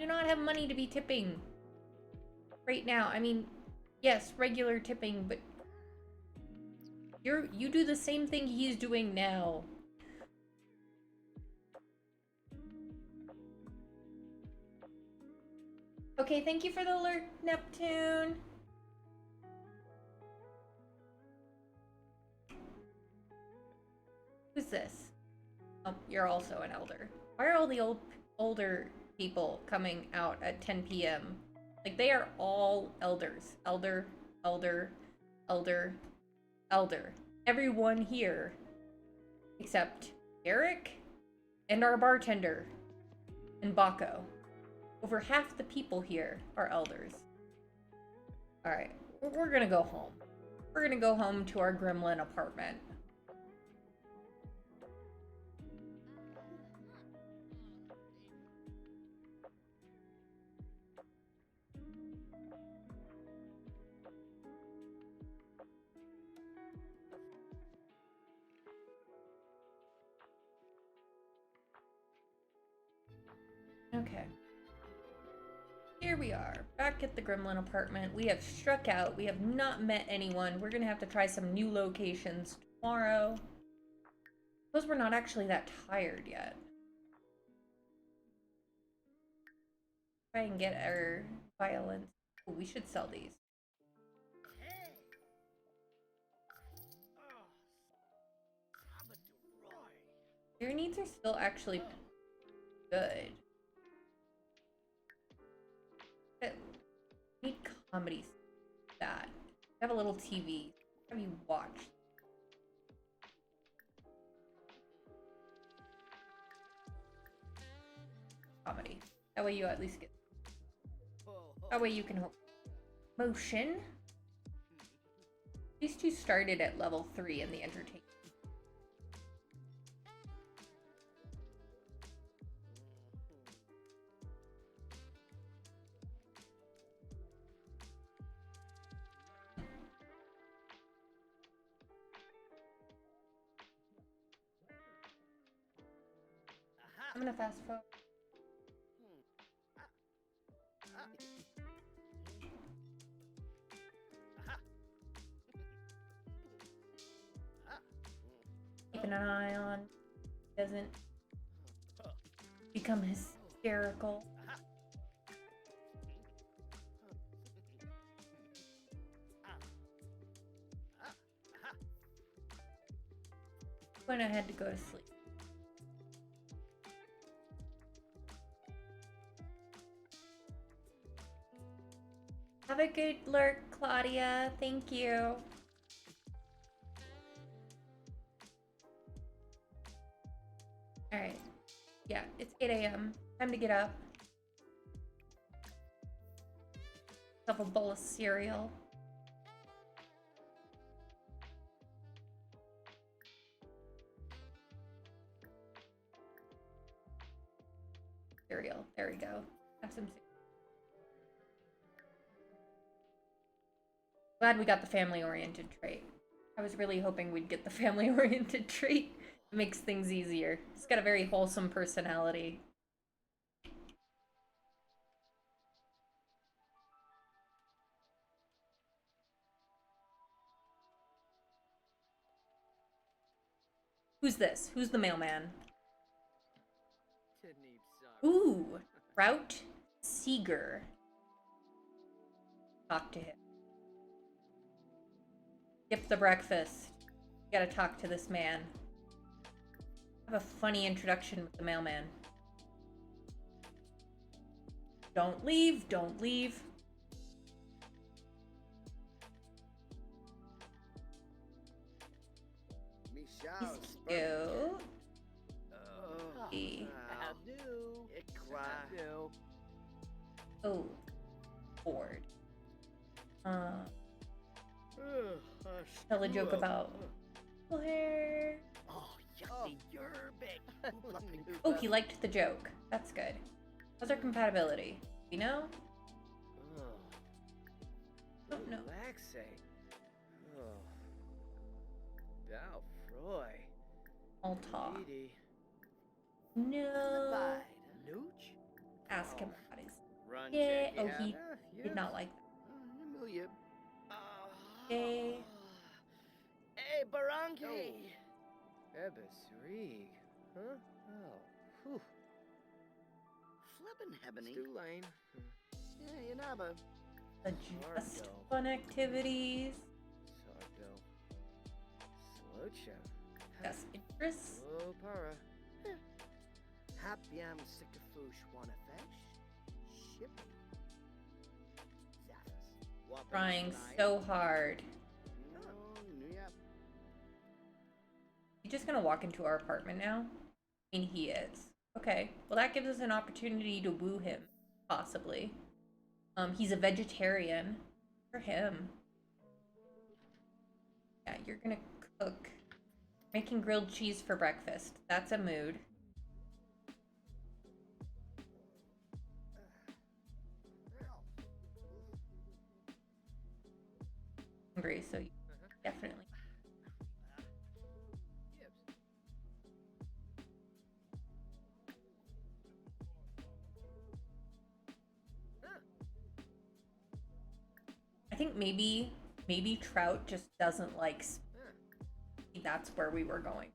not have money to be tipping right now. I mean, yes, regular tipping, but you do the same thing he's doing now. Okay, thank you for the alert, Neptune. Who's this? Oh, you're also an elder. Why are all the older people coming out at 10 p.m.? Like, they are all elders. Elder. Everyone here. Except Eric and our bartender. And Baco. Over half the people here are elders. Alright, we're gonna go home. We're gonna go home to our gremlin apartment. Okay. Here we are, back at the gremlin apartment. We have struck out. We have not met anyone. We're gonna have to try some new locations tomorrow. Suppose we're not actually that tired yet. Try and get our violins. Ooh, we should sell these. Your needs are still actually good. Need comedy. That. Have a little TV. Have you watch? That way you at least get. That way you can hope. Motion. These two started at level 3 in the entertainment. I'm gonna fast forward. Keeping an eye on doesn't become hysterical. Went ahead to go to sleep. Have a good lurk, Claudia. Thank you. Alright. Yeah, it's 8 a.m. Time to get up. Have a bowl of cereal. Cereal. There we go. Have some cereal. Glad we got the family-oriented trait. I was really hoping we'd get the family-oriented trait. It makes things easier. He's got a very wholesome personality. Who's this? Who's the mailman? Ooh, Route Seeger. Talk to him. Skip the breakfast. You gotta talk to this man. Have a funny introduction with the mailman. Don't leave, don't leave. He's cute. Oh, bored. Tell a joke about hair. Oh, he liked the joke. That's good. How's our compatibility? You know? Oh no. Relaxing. Oh. Thou Froy. All talk. Edie. No. Nooch? Ask him about his. Run, Yeah. Jackie, Oh, huh? he did not like Amelia. Hey. Hey, Barangay. Ebisrig. Huh? Oh. Whew. Flippin' Hebony. Stu Lane. Yeah, you know, but. just Sardo. fun activities. Sardo. Slocha. Yes, interests. Oh, para. Happy I'm sick of foosh wanna fesh. Ship. Zaffis. Trying so hard. No, yep. You just gonna walk into our apartment now? I mean, he is. Okay. Well, that gives us an opportunity to woo him, possibly. He's a vegetarian. For him. Yeah, you're gonna cook. Making grilled cheese for breakfast. That's a mood. Hungry, so you definitely. I think maybe Trout just doesn't like speed. That's where we were going.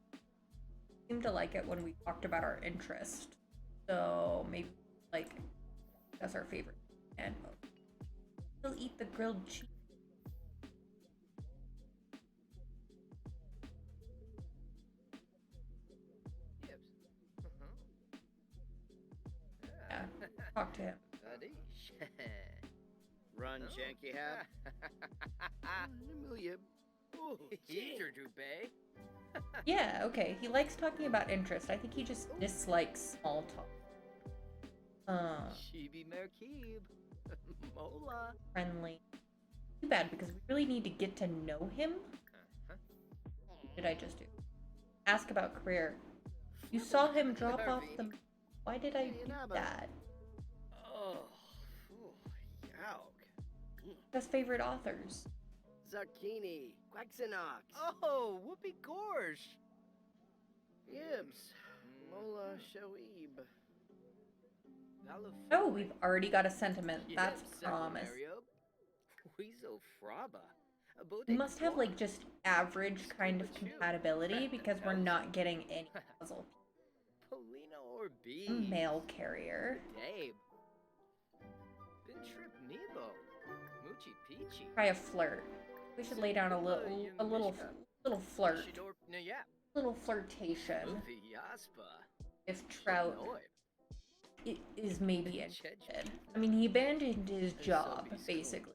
Seemed to like it when we talked about our interest. So maybe like that's our favorite. And he'll eat the grilled cheese. Yeah, talk to him. Run, Janky Hat. Amelia. Ginger Dubé. Yeah, okay. He likes talking about interest. I think he just dislikes small talk. Shibi Merkib. Mola. Friendly. Too bad because we really need to get to know him. What did I just do? Ask about career. You saw him drop off the. Why did I do that? Oh, yauk. His favorite authors. Zarkini, Quaxinox. Oh, whoopee gorge. Yibs, Mola Shoeib. Oh, we've already got a sentiment. That's promise. Weasel Fraba. We must have like just average kind of compatibility because we're not getting any puzzle. Polina or B. Mail carrier. Dave. Bintrip Nebo. Moochie Peachy. Try a flirt. We should lay down a little flirt. Little flirtation. If Trout is maybe interested. I mean, he abandoned his job, basically.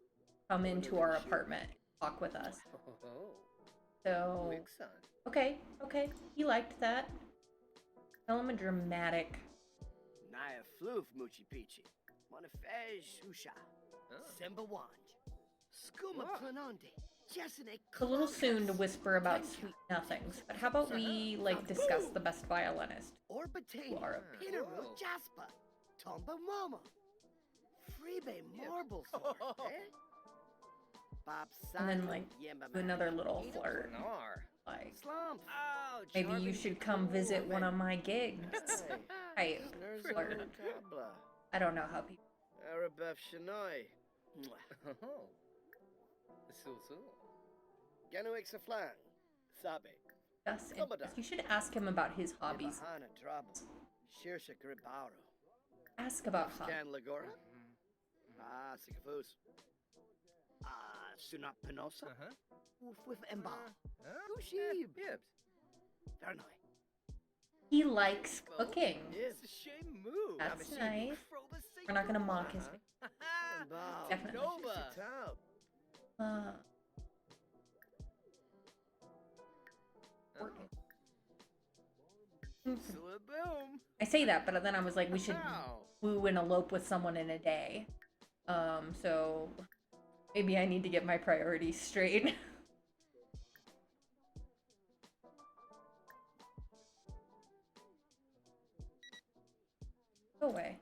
Come into our apartment, talk with us. So, okay, he liked that. Tell him a dramatic. Naya Floof Moochie Peachy. Monafej Usha. Simba Wanj. Skuma Planonde. It's a little soon to whisper about sweet nothings, but how about we, like, discuss the best violinist? Orbitain. Laura. Pinaru Jaspa. Tomba Mama. Freebay Marbles. Bob And then, like, do another little flirt. Like, maybe you should come visit one of my gigs. Type flirt. I don't know how people. Arabef Shanoi. Ganuik Saflan. Sabe. Yes, you should ask him about his hobbies. Shirsha Gribaro. Ask about hobbies. Scan Lagora. Sikafus. Sunat Penosa. With Embal. Ushib. Vernoi. He likes cooking. Yes. That's nice. We're not gonna mock his face. Definitely. I say that, but then I was like, we should woo and elope with someone in a day. So maybe I need to get my priorities straight. Go away.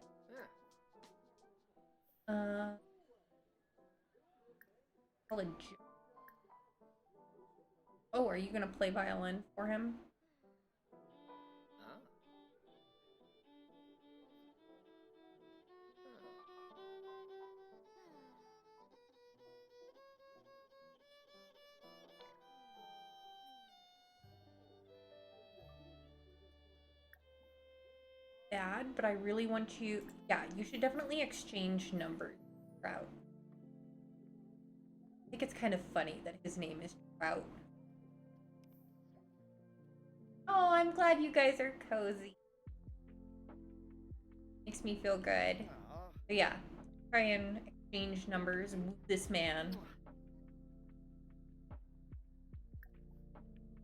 College. Oh, are you gonna play violin for him? Bad, but I really want you. Yeah, you should definitely exchange numbers, Trout. I think it's kind of funny that his name is Trout. Oh, I'm glad you guys are cozy. Makes me feel good. But yeah, try and exchange numbers and move this man.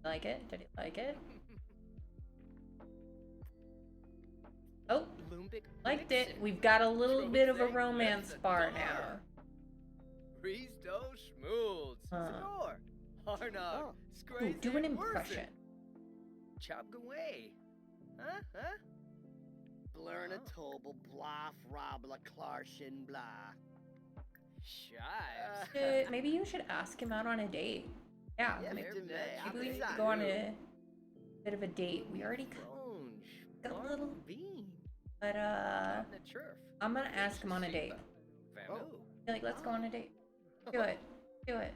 Like it? Did he like it? Oh, liked it. We've got a little bit of a romance bar now. Ooh, do an impression. Blurna Tobel Bluff Robla Clarshin blah. Maybe you should ask him out on a date. Yeah, maybe we need to go on a bit of a date. We already got a little. But I'm gonna ask him on a date. Like, let's go on a date. Do it. Do it.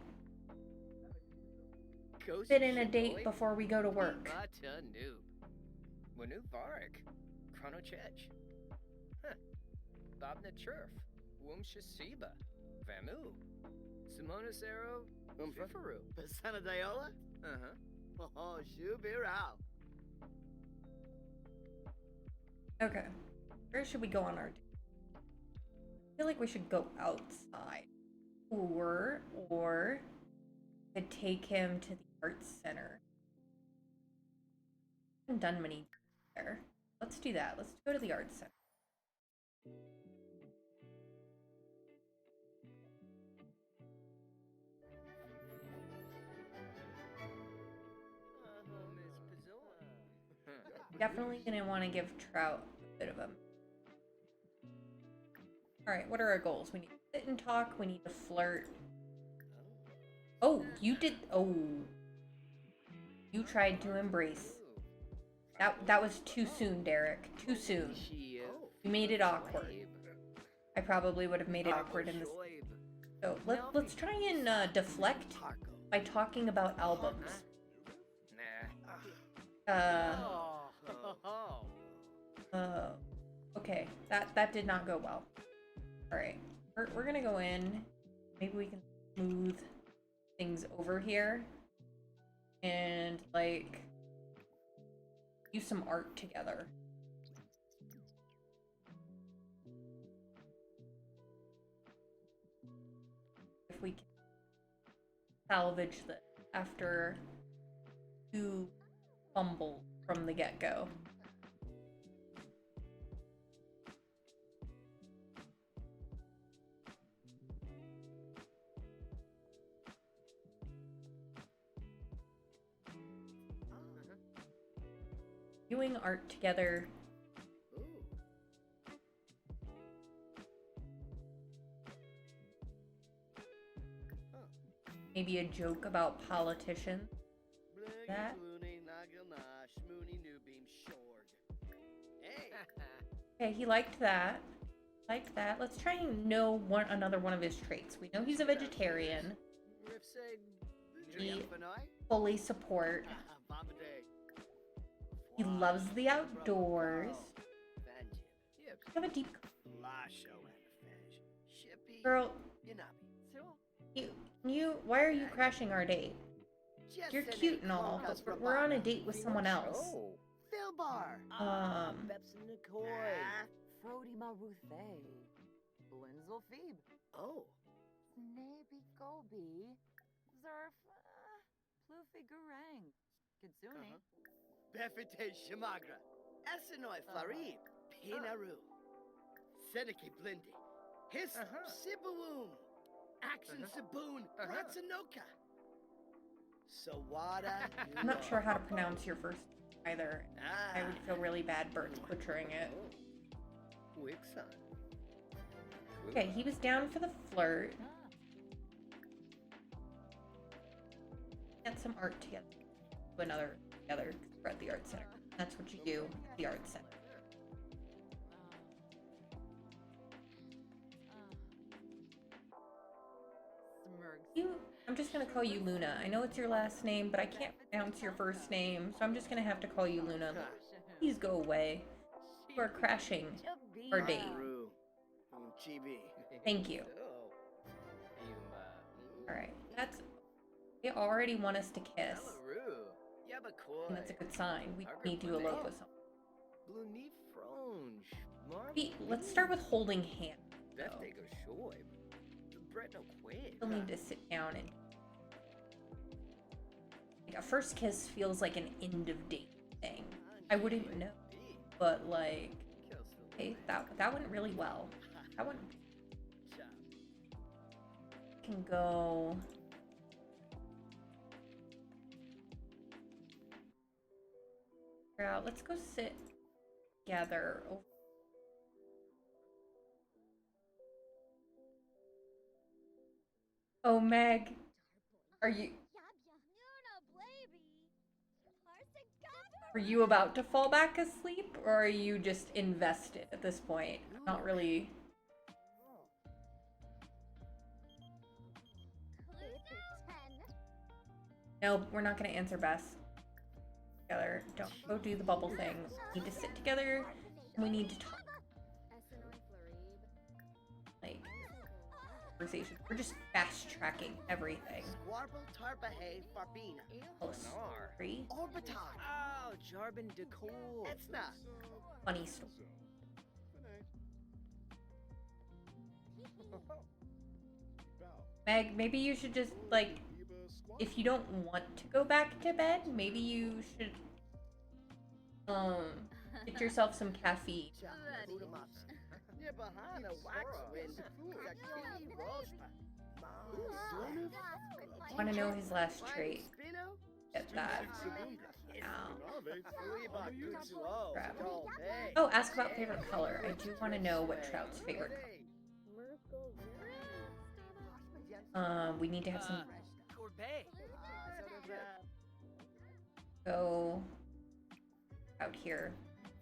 Fit in a date before we go to work. Okay. Where should we go on our date? I feel like we should go outside. Or could take him to the arts center. I haven't done many there. Let's do that. Let's go to the arts center. Miss Pizzola. Definitely gonna want to give Trout a bit of a. Alright, what are our goals? We need to sit and talk, we need to flirt. Oh, you did. Oh. You tried to embrace. That was too soon, Derek. Too soon. You made it awkward. I probably would have made it awkward in this. So let's try and deflect by talking about albums. Okay, that did not go well. All right, we're gonna go in. Maybe we can smooth things over here and like use some art together. If we can salvage this after 2 fumbles from the get-go. Doing art together. Maybe a joke about politicians. That? Okay, he liked that. Liked that. Let's try and know another one of his traits. We know he's a vegetarian. We fully support. He loves the outdoors. You have a deep. Girl, why are you crashing our date? You're cute and all, but we're on a date with someone else. Frody Maruthe. Blinzel Phoebe. Oh. Snaby Gobi. Zerf. Plufi Gurang. Kitsune. Befite Shamagra. Essenoi Flarib. Pinaru. Seneki Blindi. His Sibuum. Action Saboon. Ratsanoka. Sawada. I'm not sure how to pronounce your first name either. I would feel really bad butchering it. Okay, he was down for the flirt. Get some art together. Do another together. 'Cause we're at the art center. That's what you do at the art center. I'm just gonna call you Luna. I know it's your last name, but I can't pronounce your first name, so I'm just gonna have to call you Luna. Please go away. You are crashing our date. Thank you. Alright, they already want us to kiss. And that's a good sign. We need to elope with someone. Let's start with holding hands, though. Still need to sit down and... Like, a first kiss feels like an end of date thing. I wouldn't know. But, like... Okay, that went really well. That one... Can go... Let's go sit together. Oh, Meg, are you about to fall back asleep, or are you just invested at this point? Not really. No, we're not gonna answer Bess. Together. Don't go do the bubble thing. We need to sit together and we need to talk. Like conversation. We're just fast tracking everything. Three. Oh, Jarbin Decor. It's not. Funny story. Meg, maybe you should just like, if you don't want to go back to bed, maybe you should get yourself some caffeine. Bahana Waxwind, Zakini Rospa. I want to know his last trait. Get that. Crap. Oh, ask about favorite color. I do want to know what Trout's favorite color. We need to have some. Corbet. Go out here.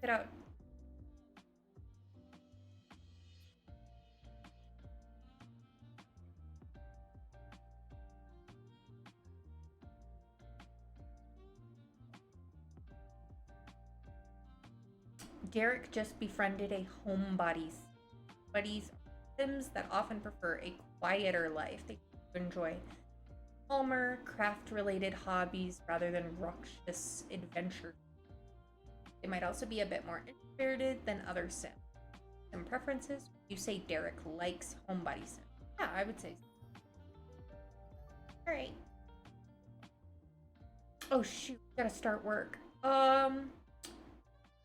Get out. Derek just befriended a homebody. Buddies are Sims that often prefer a quieter life. They enjoy calmer, craft-related hobbies rather than ruckus adventures. They might also be a bit more introverted than other Sims. Sim preferences? You say Derek likes homebody Sims. Yeah, I would say so. Alright. Oh shoot, gotta start work.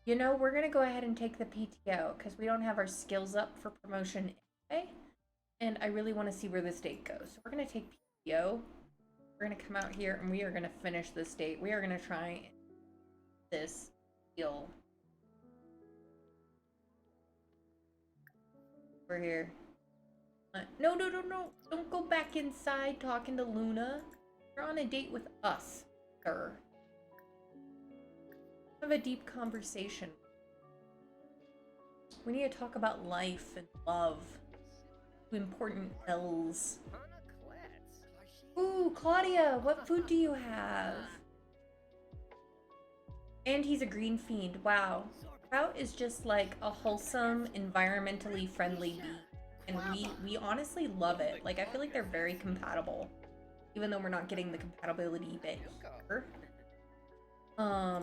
You know, we're gonna go ahead and take the PTO because we don't have our skills up for promotion anyway. And I really want to see where this date goes. So we're gonna take PTO. We're gonna come out here and we are gonna finish this date. We are gonna try this deal. We're here. No, no, no, no. Don't go back inside talking to Luna. You're on a date with us, sir. Have a deep conversation. We need to talk about life and love. Important L's. Ooh, Claudia, what food do you have? And he's a green fiend. Wow. Trout is just like a wholesome, environmentally friendly bee. And we honestly love it. Like, I feel like they're very compatible. Even though we're not getting the compatibility bit here.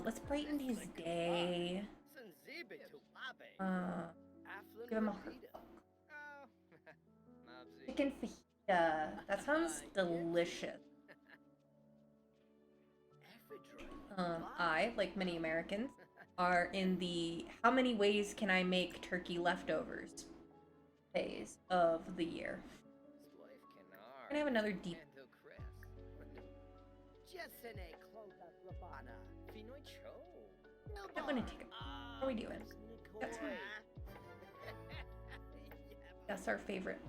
Let's brighten his day. Give him a heart. Chicken fajita. That sounds delicious. I, like many Americans, are in the how many ways can I make turkey leftovers phase of the year. We're gonna have another deep. I'm gonna take it. How are we doing? That's fine. That's our favorite.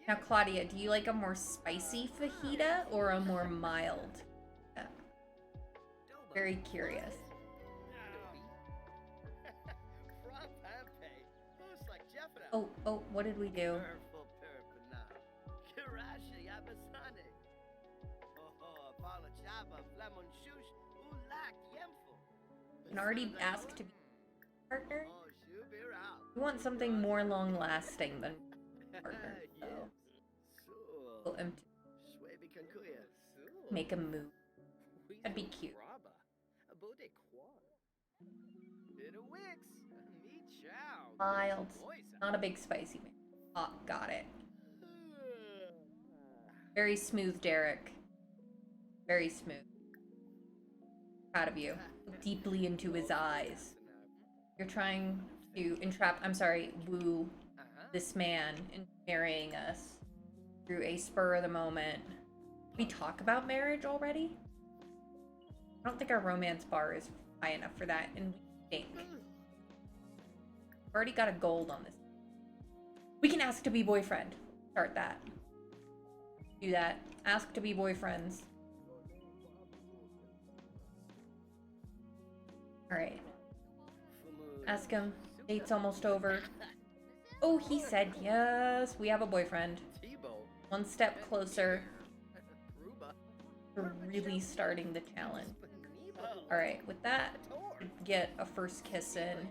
Now, Claudia, do you like a more spicy fajita or a more mild? Yeah. Very curious. Oh, what did we do? And already asked to be a partner? We want something more long-lasting than partner, so we'll empty. Make a move. That'd be cute. Mild. Not a big spicy man. Oh, got it. Very smooth, Derek. Very smooth. Proud of you. Deeply into his eyes. You're trying to woo this man into marrying us through a spur of the moment. Did we talk about marriage already? I don't think our romance bar is high enough for that, and we think. We've already got a gold on this. We can ask to be boyfriend. Start that. Do that. Ask to be boyfriends. Alright. Ask him. Date's almost over. Oh, he said yes. We have a boyfriend. One step closer to really starting the challenge. Alright, with that, get a first kiss in.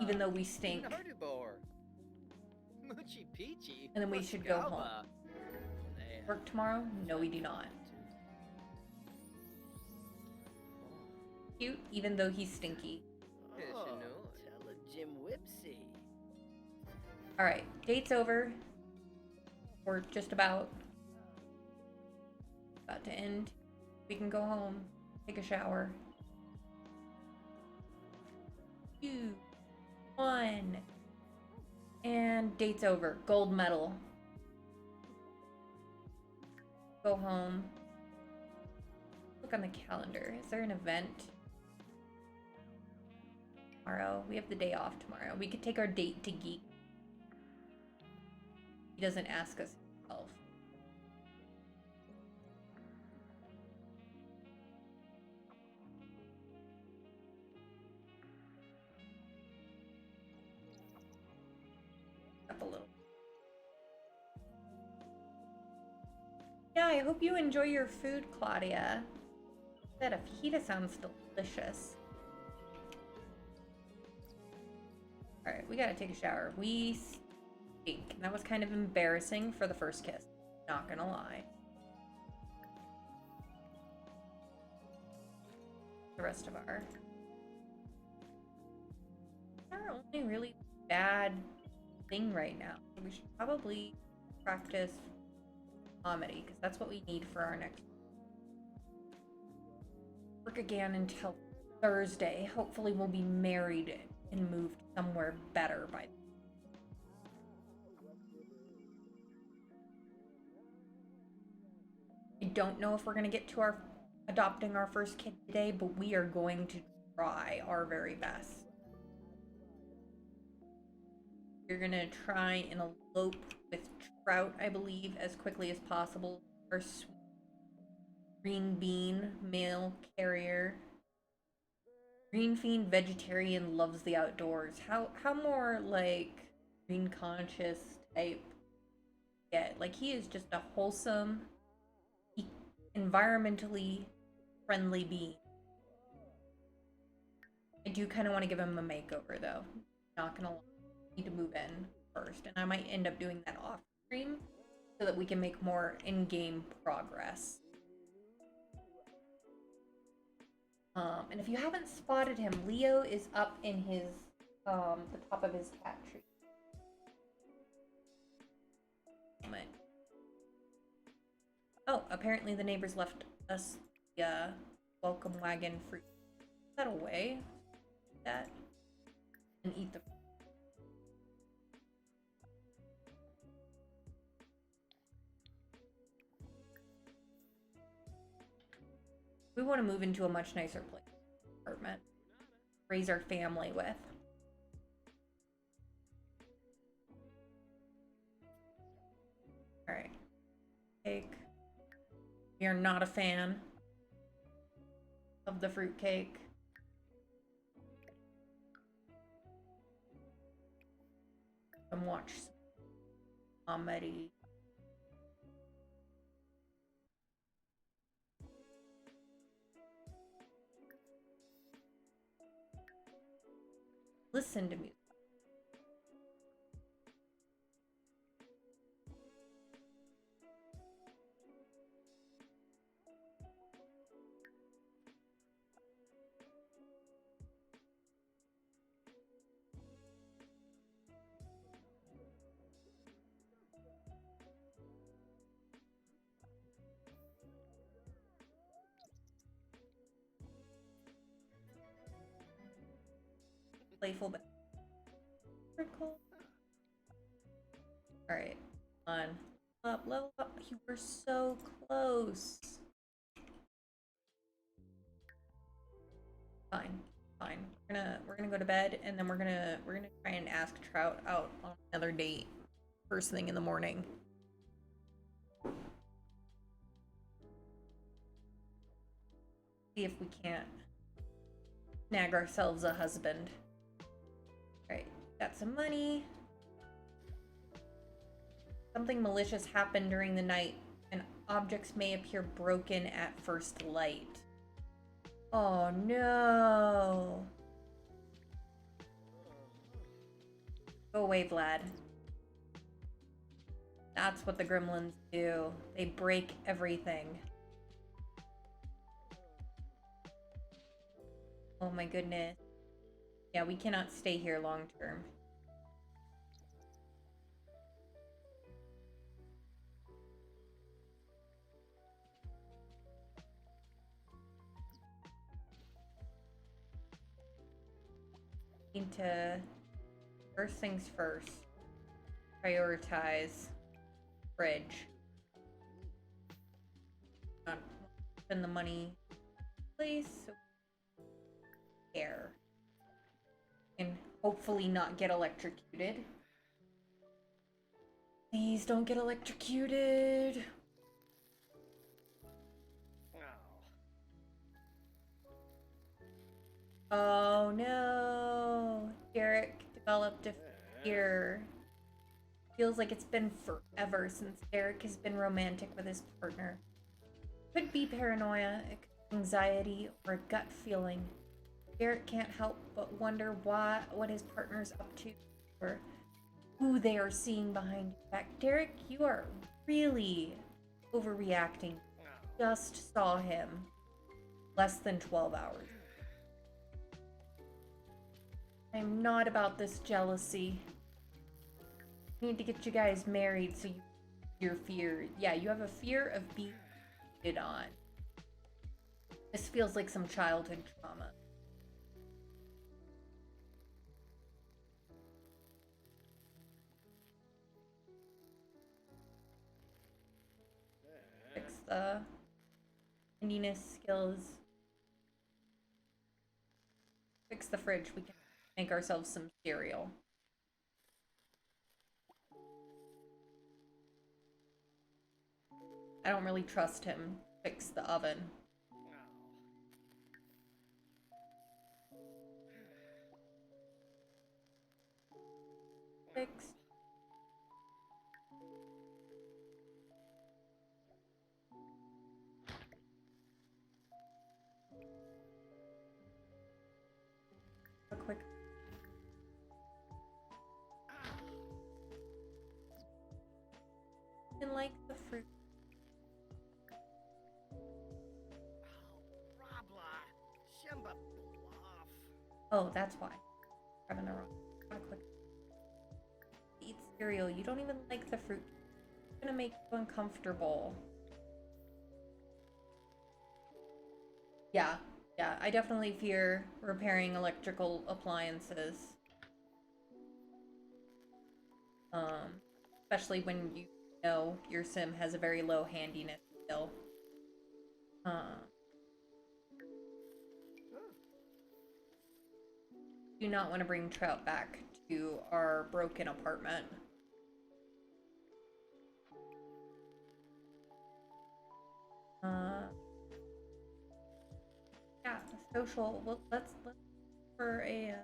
Even though we stink. And then we should go home. Work tomorrow? No, we do not. Cute, even though he's stinky. Alright, date's over. Or just about to end. We can go home, take a shower. 2, 1. And date's over. Gold medal. Go home. Look on the calendar. Is there an event tomorrow? We have the day off tomorrow. We could take our date to Geek. He doesn't ask us himself. Up a little. Yeah, I hope you enjoy your food, Claudia. That fajita sounds delicious. Alright, we gotta take a shower. We stink. And that was kind of embarrassing for the first kiss. Not gonna lie. The rest of our only really bad thing right now. We should probably practice comedy, because that's what we need for our next work again until Thursday. Hopefully we'll be married and moved somewhere better by then. I don't know if we're going to get to our adopting our first kid today, but we are going to try our very best. We're going to try and elope with Trout, I believe, as quickly as possible. Our sweet green bean mail carrier. Green fiend vegetarian loves the outdoors. How more like green conscious type get? Like, he is just a wholesome, environmentally friendly being. I do kind of want to give him a makeover though. Not gonna lie. Need to move in first, and I might end up doing that off stream so that we can make more in-game progress. And if you haven't spotted him, Leo is up in his the top of his cat tree. Oh, apparently the neighbors left us the welcome wagon fruit. Put that away. That and eat the. We want to move into a much nicer place. Apartment. Raise our family with. Alright. Cake. We are not a fan of the fruitcake. And watch some comedy. Listen to music. Playful but cool. Alright, on. Up, level up. You were so close. Fine. We're gonna go to bed, and then we're gonna try and ask Trout out on another date first thing in the morning. See if we can't snag ourselves a husband. Alright, got some money. Something malicious happened during the night, and objects may appear broken at first light. Oh no! Go away, Vlad. That's what the gremlins do. They break everything. Oh my goodness. Yeah, we cannot stay here long term. need to, first things first, prioritize fridge. Not spend the money place, so air. And hopefully not get electrocuted. Please don't get electrocuted. Oh no. Derek developed a fear. Feels like it's been forever since Derek has been romantic with his partner. Could be paranoia, anxiety, or a gut feeling. Derek can't help but wonder what his partner's up to, or who they are seeing behind his back. Derek, you are really overreacting. Just saw him less than 12 hours. I'm not about this jealousy. I need to get you guys married so your fear. Yeah, you have a fear of being cheated on. This feels like some childhood trauma. Fix the handiness skills. Fix the fridge. We can make ourselves some cereal. I don't really trust him. Fix the oven. Fix. A quick. And like the fruit. Oh, that's why. Grabbing the wrong. A quick. Eat cereal. You don't even like the fruit. It's gonna make you uncomfortable. Yeah, I definitely fear repairing electrical appliances. Especially when you know your sim has a very low handiness skill. Do not want to bring Trout back to our broken apartment. Yeah, social. Well, let's for a.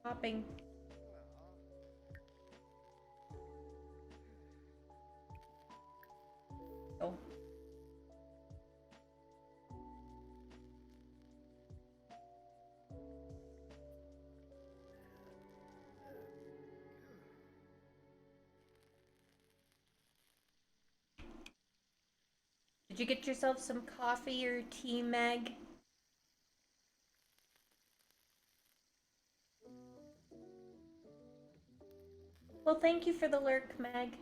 Shopping. Oh. Did you get yourself some coffee or tea, Meg? Well, thank you for the lurk, Meg.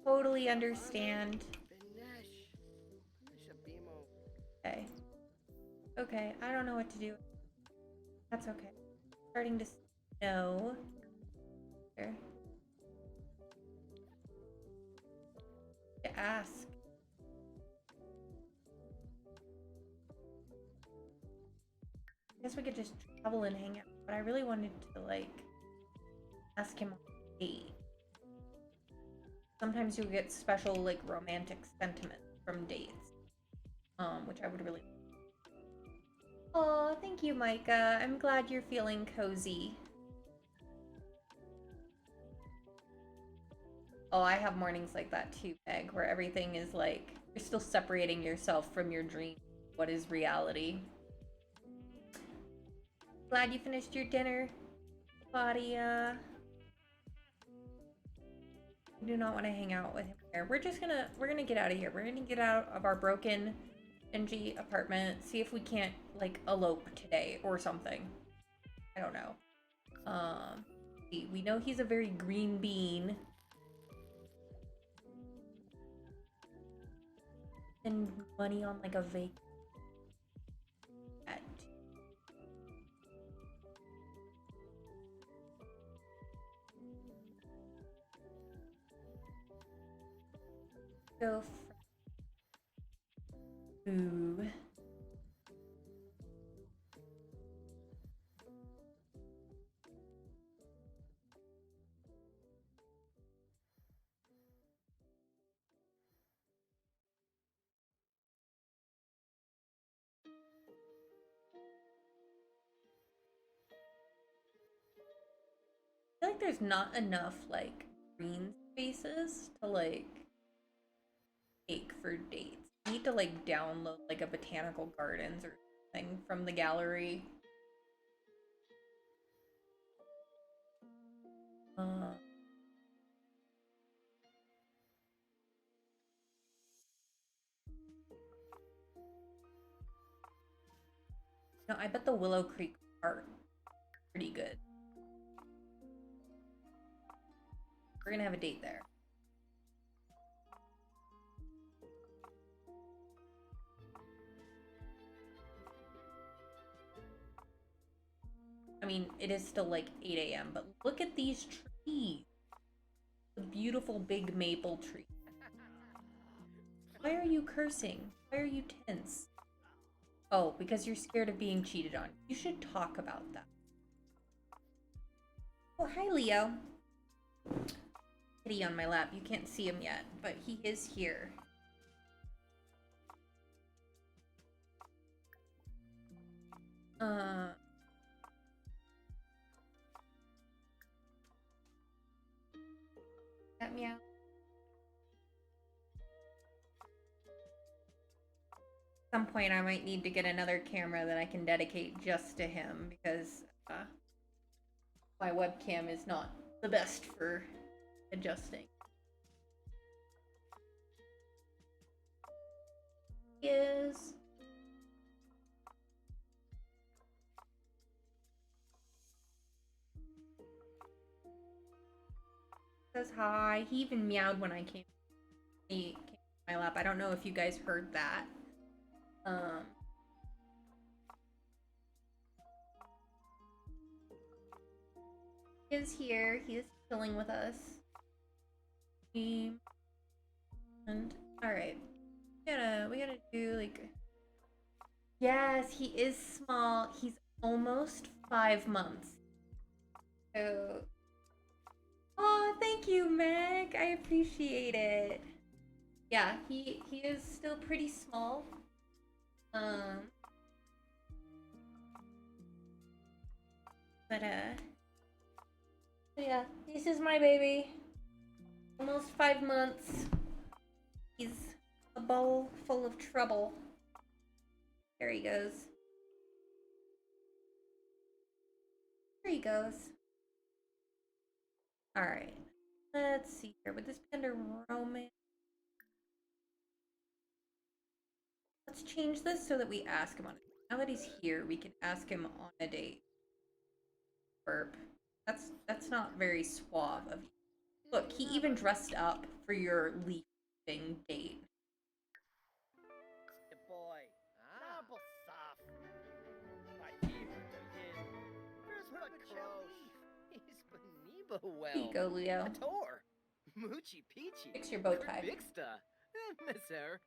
Totally understand. Okay. Okay, I don't know what to do. That's okay. Starting to snow. Here. To ask. I guess we could just travel and hang out, but I really wanted to, like, ask him on a date. Sometimes you get special, like, romantic sentiment from dates. Which I would really. Aw, thank you, Micah. I'm glad you're feeling cozy. Oh, I have mornings like that too, Meg, where everything is like, you're still separating yourself from your dream. What is reality? Glad you finished your dinner, Claudia. I do not want to hang out with him here. We're gonna get out of here. We're gonna get out of our broken dingy apartment, see if we can't, like, elope today or something. I don't know. See, we know he's a very green bean. And money on like a vacation. Go for ooh. I feel like there's not enough like green spaces to like take for dates. I need to like download like a botanical gardens or something from the gallery. No, I bet the Willow Creek are pretty good. We're gonna have a date there. I mean, it is still like 8 a.m., but look at these trees. The beautiful big maple tree. Why are you cursing? Why are you tense? Oh, because you're scared of being cheated on. You should talk about that. Oh, hi, Leo. Kitty on my lap. You can't see him yet, but he is here. That meow. At some point I might need to get another camera that I can dedicate just to him because my webcam is not the best for adjusting. He is. Says hi. He even meowed when he came to my lap. I don't know if you guys heard that. He is here. He is chilling with us. And all right, we gotta do like. Yes, he is small. He's almost 5 months. So. Oh, thank you, Meg. I appreciate it. Yeah, he is still pretty small. But yeah, this is my baby. Almost 5 months. He's a bowl full of trouble. There he goes. There he goes. Alright. Let's see here. Would this be under romance? Let's change this so that we ask him on it. Now that he's here, we can ask him on a date. Burp. That's not very suave of you. Look, he even dressed up for your leafing date. Boy, apple soft. My well. Here you go, Leo. Tor. Moochie peachy. Fix your bow tie. Bigsta. Messer.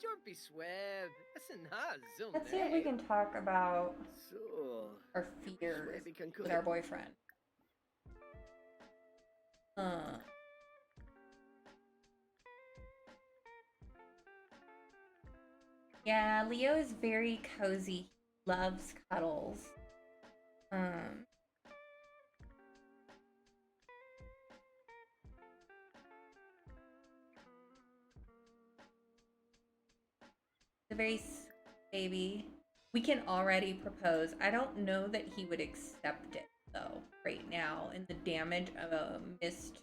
Jorpy swab. Let's see if we can talk about So. our fears with our boyfriend. Yeah, Leo is very cozy. He loves cuddles. A very sweet baby. We can already propose. I don't know that he would accept it though right now, and the damage a missed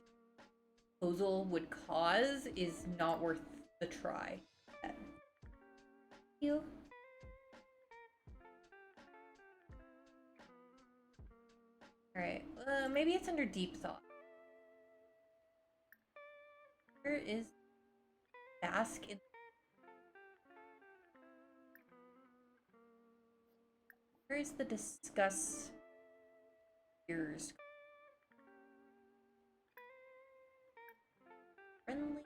proposal would cause is not worth the try. You. All right. maybe it's under deep thought. Where is bask in? Where is the discuss fears? Friendly.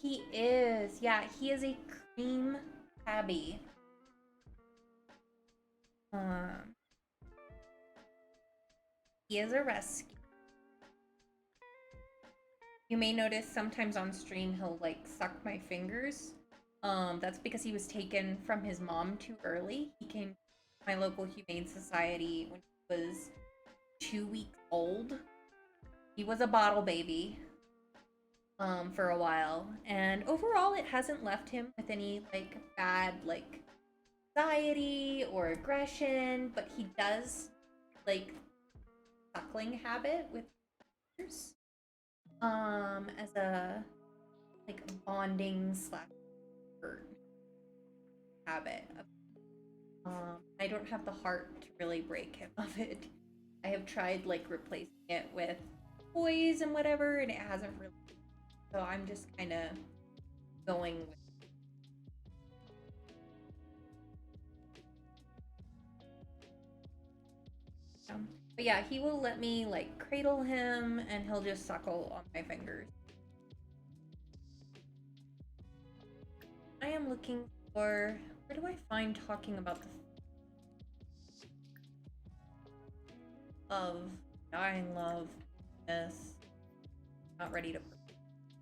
He is. Yeah, he is a cream tabby. He is a rescue. You may notice sometimes on stream he'll like suck my fingers. That's because he was taken from his mom too early. He came to my local humane society when he was 2 weeks old. He was a bottle baby for a while, and overall it hasn't left him with any like bad like anxiety or aggression, but he does like suckling habit with others as a like bonding / habit. I don't have the heart to really break him of it. I have tried like replacing it with toys and whatever, and it hasn't really. So I'm just kind of going with. But yeah, he will let me like cradle him, and he'll just suckle on my fingers. I am looking for, where do I find talking about the love, dying love, yes, not ready to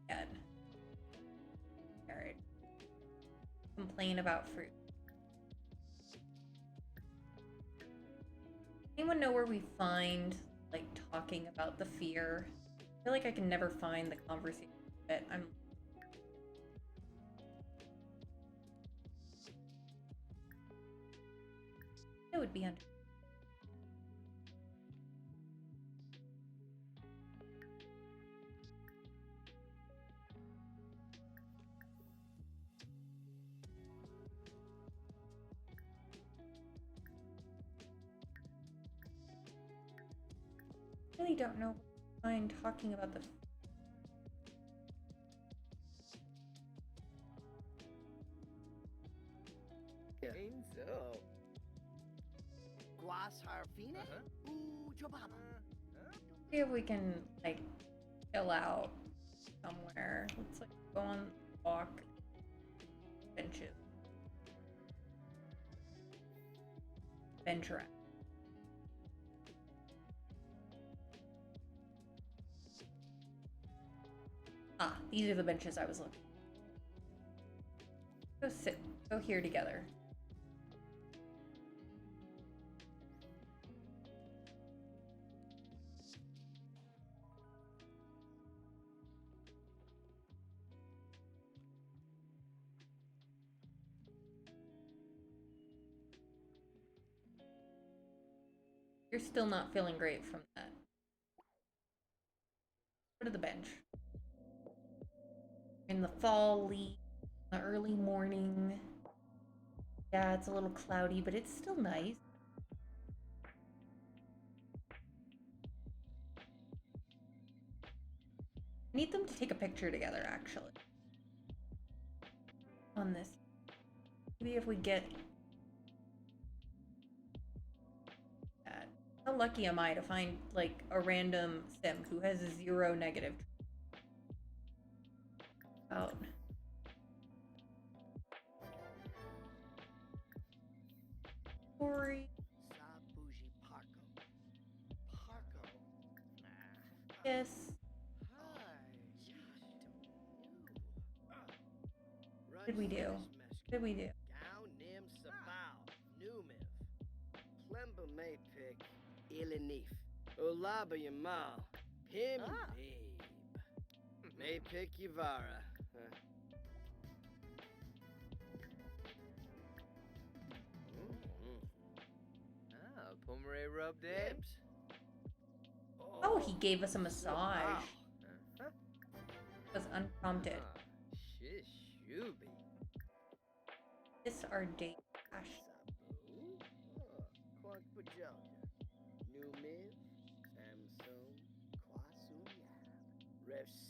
yet. Alright. Complain about fruit. Anyone know where we find like talking about the fear? I feel like I can never find the conversation that I'm. It would be under. I really don't know where to find talking about the. So. Guas harfine? Ooh, jobaba. See if we can like chill out somewhere. Let's like go on a walk. Benches. Venture out. Ah, these are the benches I was looking. Go sit. Go here together. You're still not feeling great from that. Go to the bench. In the fall leaf, the early morning. Yeah, it's a little cloudy, but it's still nice. I need them to take a picture together, actually. On this. Maybe if we get that. How lucky am I to find, like, a random sim who has 0 negative? Out. Story. Sabuji Parko. Parko. Yes. What did we do? What did we do? Gown nim sabao. Numiv. Plemba may pick ilinif. Olaba yamal. Pim babe. May pick Yavara. Pomeray rub dabs. Oh, he gave us a massage. Wow. It was unprompted. Shish, Shuby. our date cash? Sabu. Quant Pajoja. New Miv. Samsung. Kwasunya. Ref C.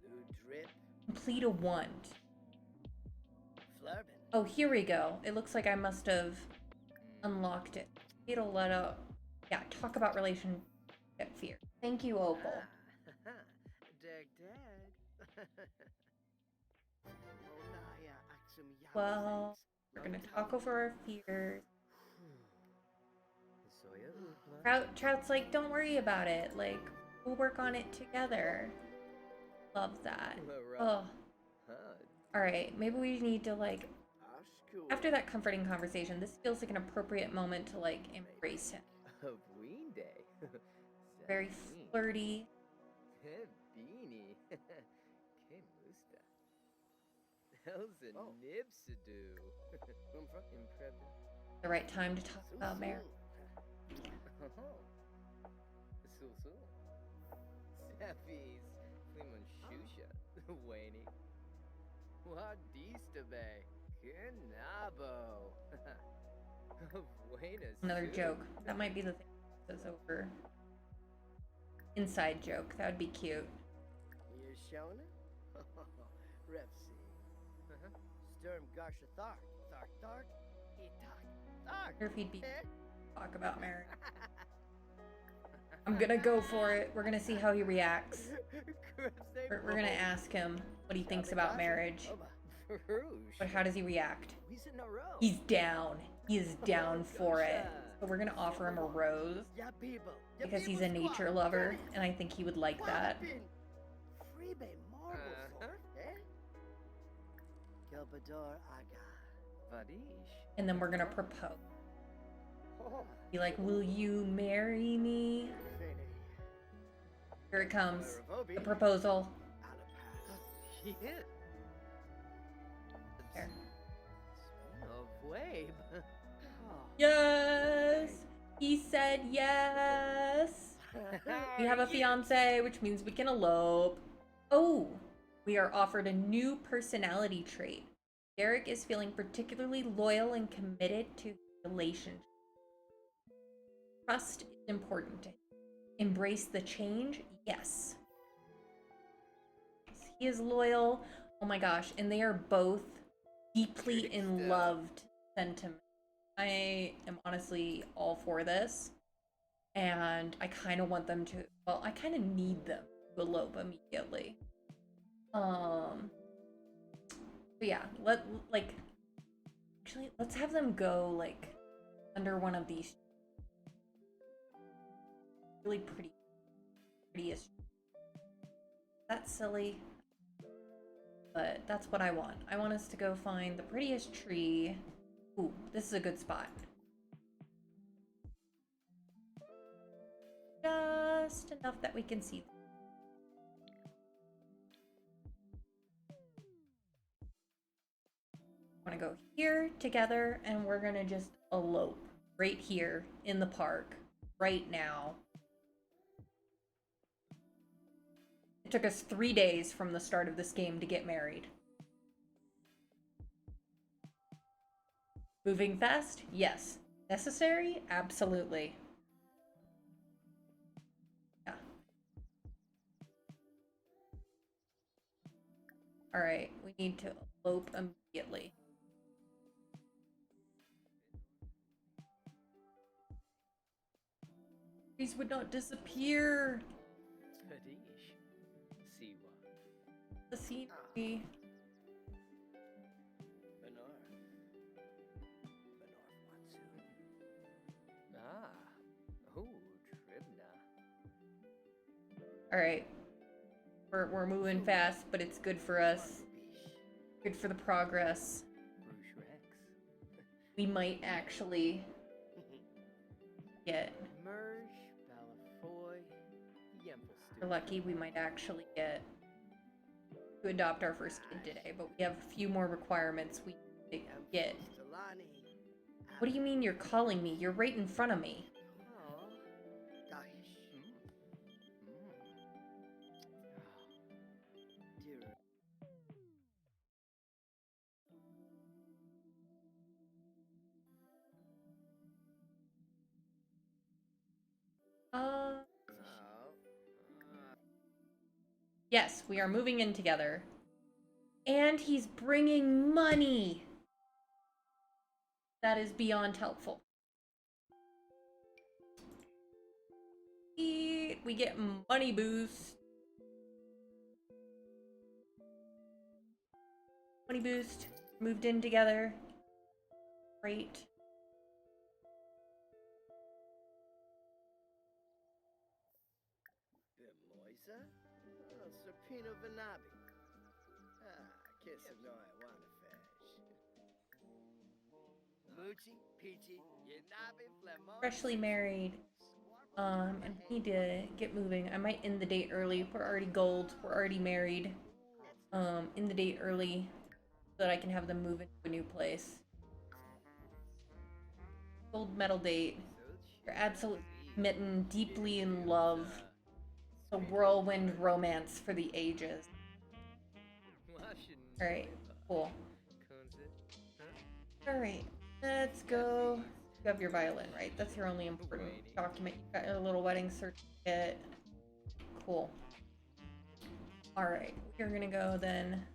Lou Drip. Complete a want. Flurbin. Oh, here we go. It looks like I must have unlocked it. It'll let out. Yeah, talk about relationship fear. Thank you, Opal. Dag dag. Olaya Axum Well, we're gonna talk over our fears. Trout's like, don't worry about it. Like, we'll work on it together. Love that. Oh. Alright, maybe we need to, like, after that comforting conversation, this feels like an appropriate moment to, like, embrace him. Very flirty. Beanie. Que musta. Elsa Nibsadu. The right time to talk about marriage. Sul. Sappies. Flimon Shusha. Wayne. Wadista Bay. Kenabo. Another joke. That might be the thing that goes over. Inside joke. That would be cute. You showing it? Ref C. Sturm Garsha Thark. Thark. I wonder if he'd be talk about marriage. I'm gonna go for it. We're gonna see how he reacts. We're gonna ask him what he thinks about marriage. But how does he react? He's down. He is down for it. So we're gonna offer him a rose because he's a nature lover, and I think he would like that. And then we're gonna propose. Be like, will you marry me? Here it comes. The proposal. There. Yes! He said yes! We have a fiance, which means we can elope. Oh! We are offered a new personality trait. Derek is feeling particularly loyal and committed to the relationship. Trust is important to him. Embrace the change? Yes. He is loyal. Oh my gosh. And they are both deeply in loved sentiment. I am honestly all for this. And I kind of want them to, well, I kind of need them to elope immediately. But yeah, let's have them go, like, under one of these really prettiest. That's silly, but that's what I want. I want us to go find the prettiest tree. Ooh, this is a good spot. Just enough that we can see them. I want to go here together, and we're gonna just elope right here in the park right now. It took us 3 days from the start of this game to get married. Moving fast? Yes. Necessary? Absolutely. Yeah. Alright, we need to elope immediately. These would not disappear. The scenery. Alright. We're moving fast, but it's good for us. Good for the progress. We might actually get... If we're lucky, we might actually get to adopt our first kid today, but we have a few more requirements we need to get. What do you mean you're calling me? You're right in front of me. Yes, we are moving in together. And he's bringing money. That is beyond helpful. We get money boost. Money boost. Moved in together. Great. Bemoisa? Oh, Serpino Vanabi. Ah, kiss of no I wanna fish. Moochie, Peachy, Yanabi, Flamoy. Freshly married. And we need to get moving. I might end the date early. We're already gold. We're already married. End the date early so that I can have them move into a new place. Gold medal date. You're absolutely smitten, deeply in love. A whirlwind romance for the ages. Alright, cool. Alright, let's go. You have your violin, right? That's your only important document. You got your little wedding certificate. Cool. Alright, we're gonna go then.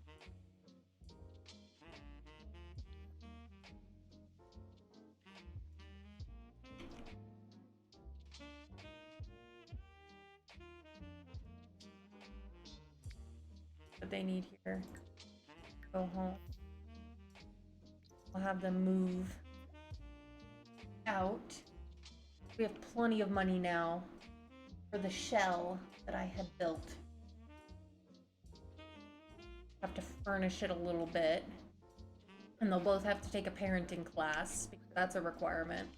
What they need here. Go home. I'll have them move out. We have plenty of money now for the shell that I had built. Have to furnish it a little bit. And they'll both have to take a parenting class because that's a requirement.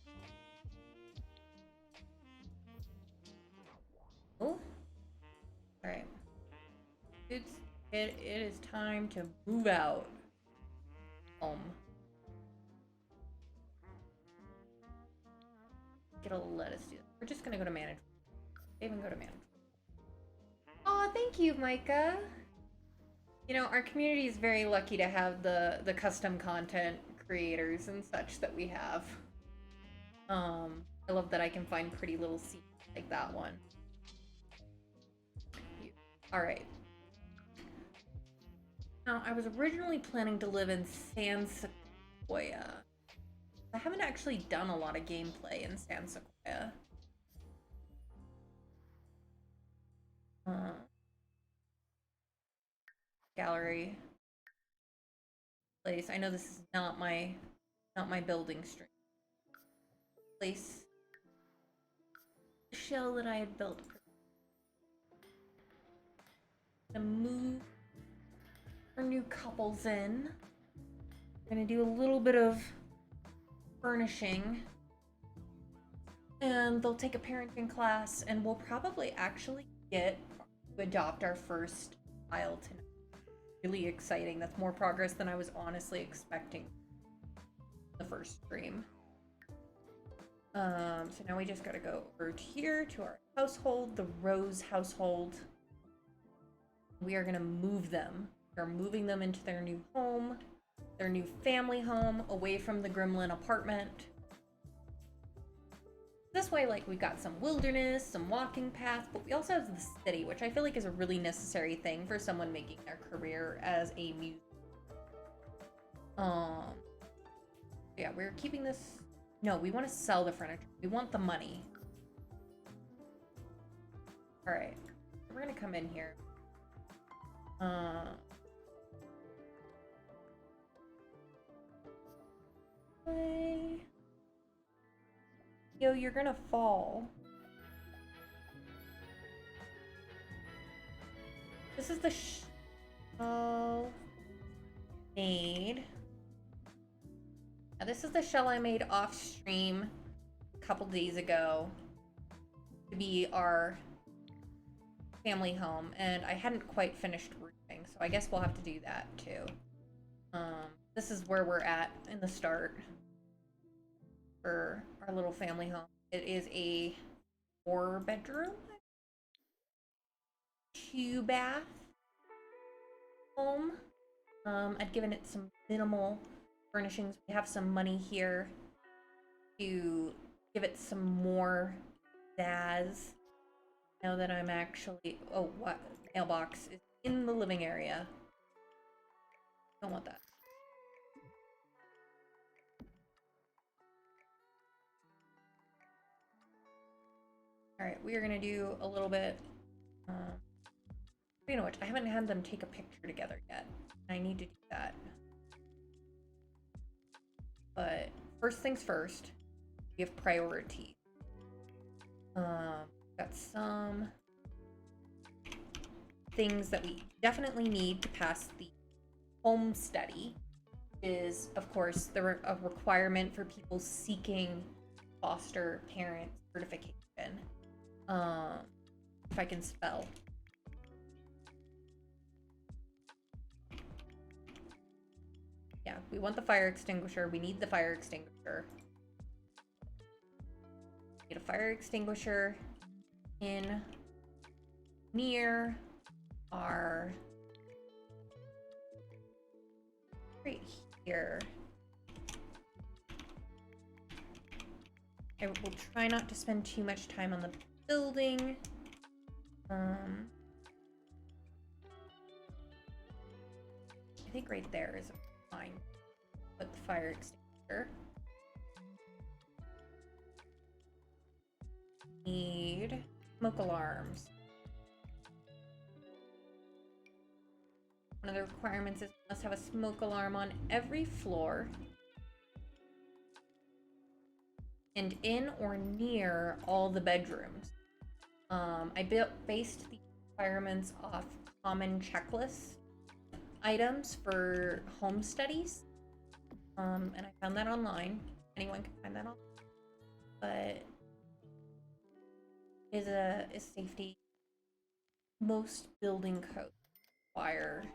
Oh. Alright. It is time to move out. Get a lettuce do that. We're just gonna go to management. Even go to management. Aw, thank you, Micah. You know, our community is very lucky to have the custom content creators and such that we have. I love that I can find pretty little scenes like that one. Alright. Now, I was originally planning to live in San Sequoia. I haven't actually done a lot of gameplay in San Sequoia. Gallery. Place. I know this is not my building stream. Place. The shell that I had built. To move our new couples in. I'm gonna do a little bit of furnishing. And they'll take a parenting class, and we'll probably actually get to adopt our first child tonight. Really exciting. That's more progress than I was honestly expecting the first stream. So now we just gotta go over to here to our household, the Rose household. We are gonna move them. We're moving them into their new home, their new family home, away from the Gremlin apartment. This way, like, we've got some wilderness, some walking paths, but we also have the city, which I feel like is a really necessary thing for someone making their career as a musician. Yeah, we're keeping this. No, we want to sell the furniture. We want the money. All right, we're gonna come in here. Play. Yo, you're gonna fall. This is the shell made. Now, this is the shell I made off stream a couple days ago to be our family home, and I hadn't quite finished roofing, so I guess we'll have to do that too. This is where we're at in the start for our little family home. It is a 4-bedroom, 2-bath home. I'd given it some minimal furnishings. We have some money here to give it some more zazz. Now that I'm actually, oh, what mailbox is in the living area. Don't want that. Alright, we are gonna do a little bit. You know what? I haven't had them take a picture together yet. I need to do that. But first things first, we have priority. Got some things that we definitely need to pass the home study. Is of course a requirement for people seeking foster parent certification. If I can spell. Yeah, we want the fire extinguisher. We need the fire extinguisher. Get a fire extinguisher in near our right here. I will try not to spend too much time on the building. I think right there is fine. Put the fire extinguisher. Need smoke alarms. One of the requirements is we must have a smoke alarm on every floor and in or near all the bedrooms. I based the requirements off common checklist items for home studies. And I found that online. Anyone can find that online. But is safety. Most building codes require,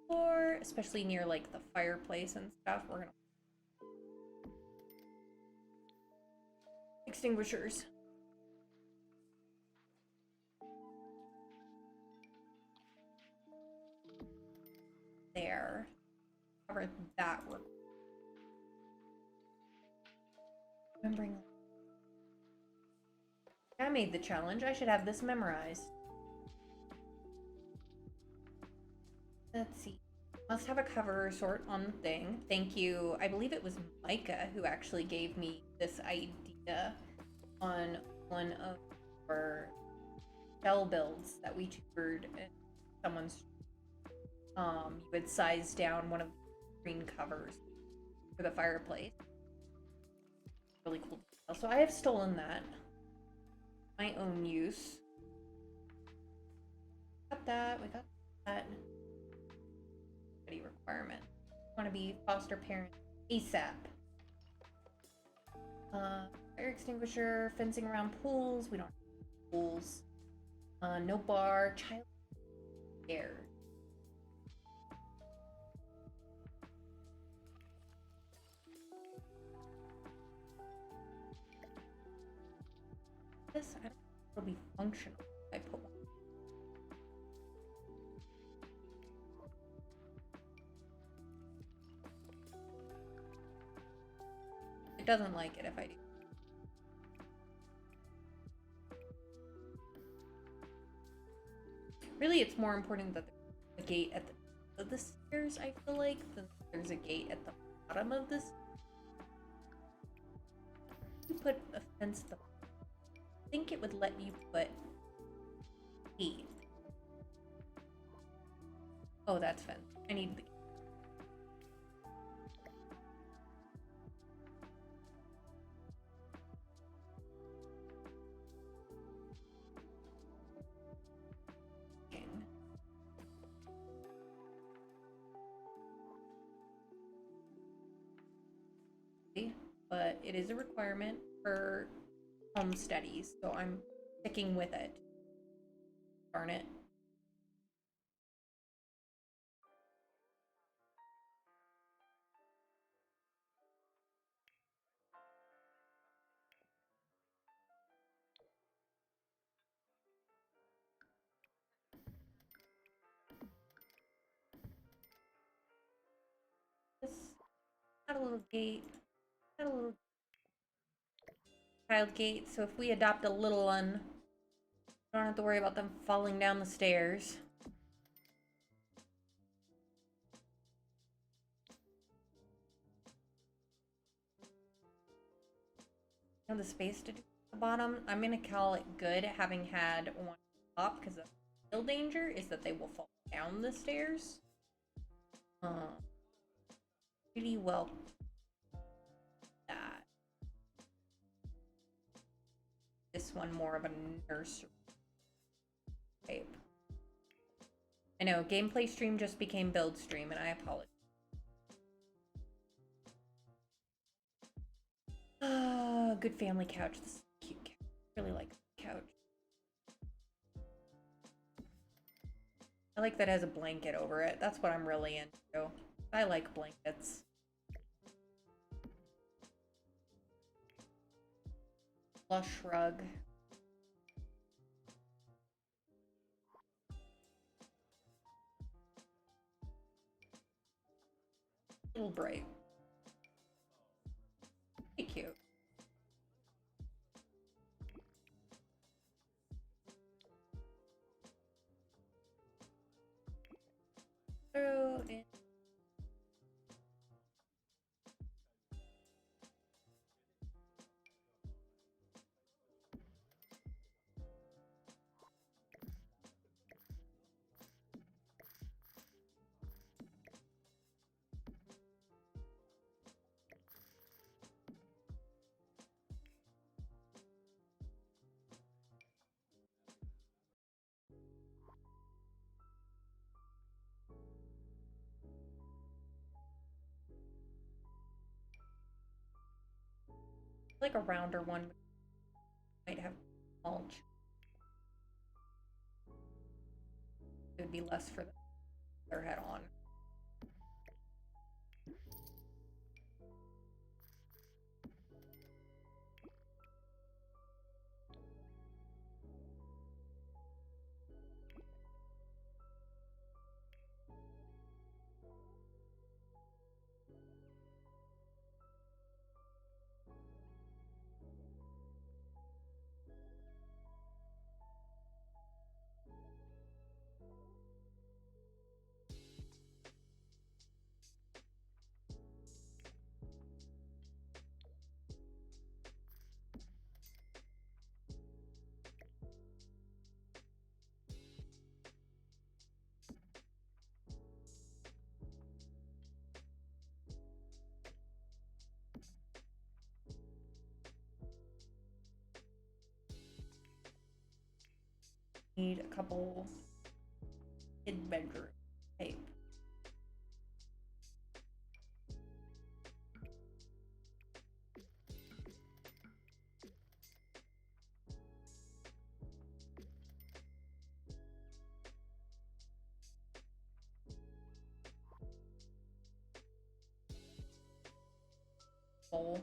or especially near like the fireplace and stuff, we're gonna extinguishers. There. Cover that one. Remembering. I made the challenge. I should have this memorized. Let's see. Must have a cover sort on the thing. Thank you. I believe it was Micah who actually gave me this idea on one of our shell builds that we toured at someone's. You would size down one of the screen covers for the fireplace. Really cool. So I have stolen that. My own use. Got that. We got that. Requirement. Want to be foster parent ASAP. Fire extinguisher, fencing around pools. We don't have pools. No bar. Child care. This I don't think it'll be functional if I put one. It doesn't like it if I do. Really, it's more important that there's a gate at the top of the stairs, I feel like, than there's a gate at the bottom of this. You put a fence at the bottom. I think it would let you put gate. Oh, that's fence. I need the but it is a requirement for home studies, so I'm sticking with it. Darn it. This got a little gate. Got a little child gate, so if we adopt a little one, Don't have to worry about them falling down the stairs. Have the space to do the bottom. I'm gonna call it good having had one top because the real danger is that they will fall down the stairs. Pretty well that. This one more of a nursery type. I know, gameplay stream just became build stream, and I apologize. Good family couch. This is a cute couch. I really like this couch. I like that it has a blanket over it. That's what I'm really into. I like blankets. Plush rug. Little bright. Pretty cute. Throw in. Like a rounder one might have mulch. It would be less for their head on. Need a couple kid bedroom tape. Bowl.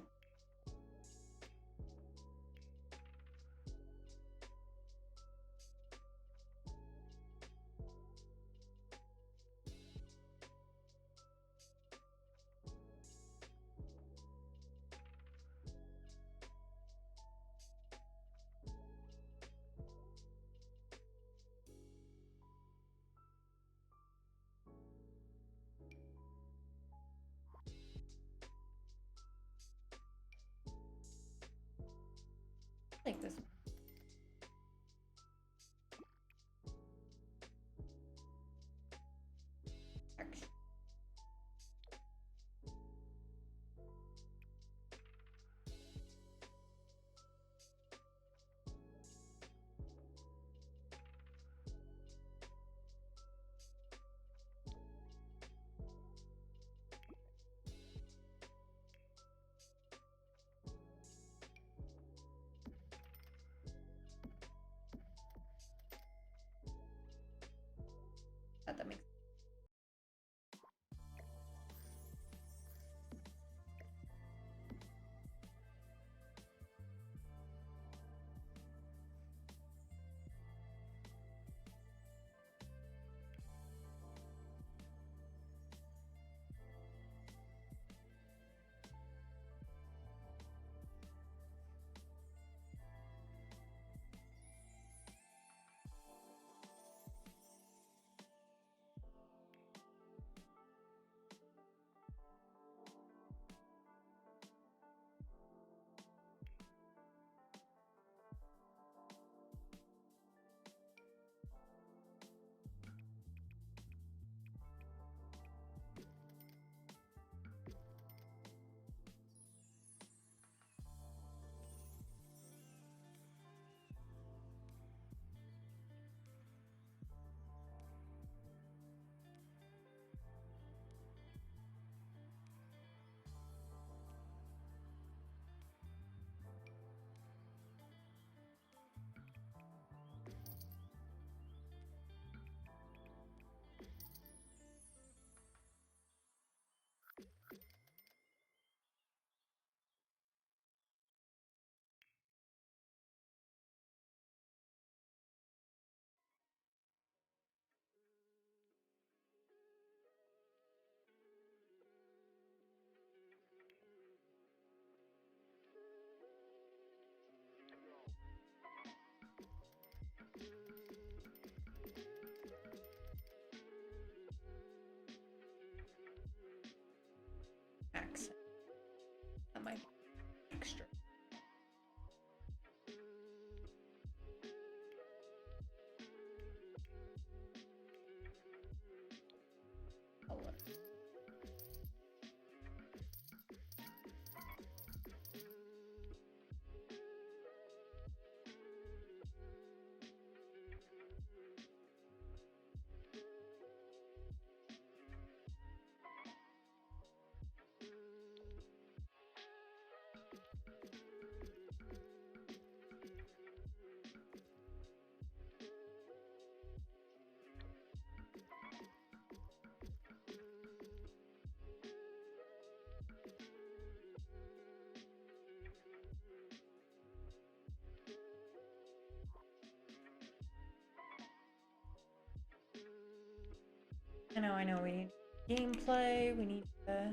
I know, we need gameplay, we need to...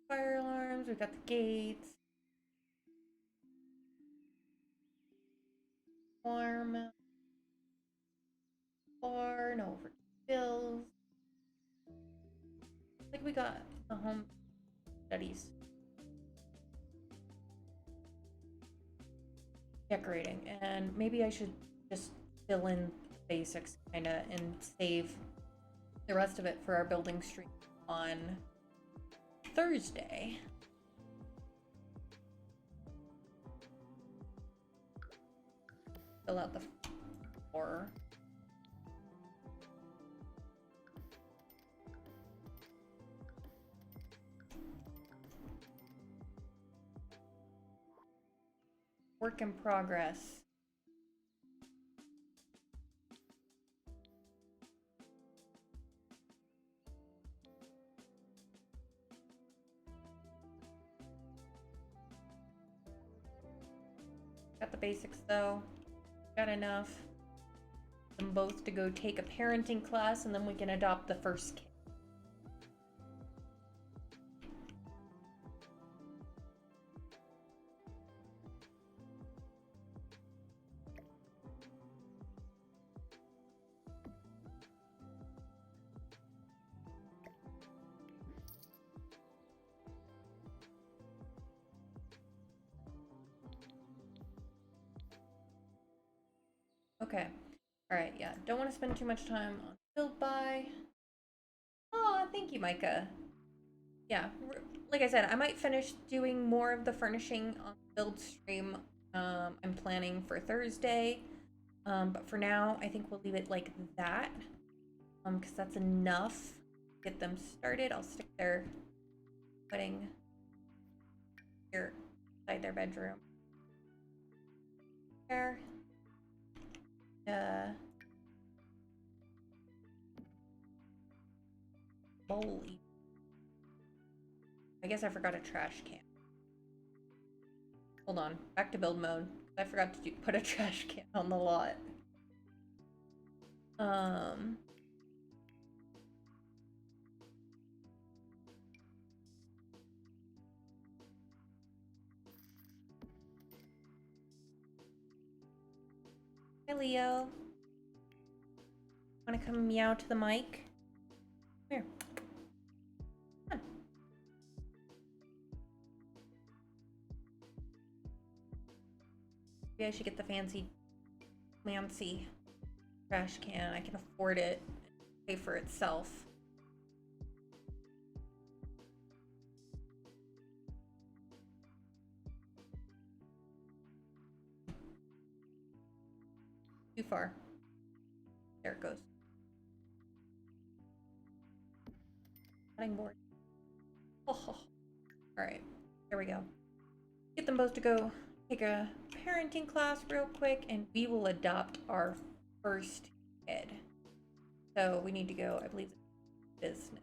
Fire alarms, we've got the gates. Alarm. Bar, no bills. Like we got the home studies. Decorating, and maybe I should just fill in basics kinda and save the rest of it for our building stream on Thursday. Fill out the floor. Work in progress. Got the basics though. Got enough. Them both to go take a parenting class, and then we can adopt the first kid. Okay. Alright, yeah. Don't want to spend too much time on build buy. Oh, thank you, Micah. Yeah, like I said, I might finish doing more of the furnishing on the build stream. I'm planning for Thursday. But for now, I think we'll leave it like that. Because that's enough to get them started. I'll stick their wedding here inside their bedroom. There. Bowl. I guess I forgot a trash can. Hold on, back to build mode. I forgot to put a trash can on the lot. Hi, Leo. Wanna come meow to the mic? Come here. Come on. Maybe I should get the fancy trash can. I can afford it. Pay for itself. Too far. There it goes. Cutting board. Oh. Alright, there we go. Get them both to go take a parenting class real quick, and we will adopt our first kid. So we need to go, I believe, business.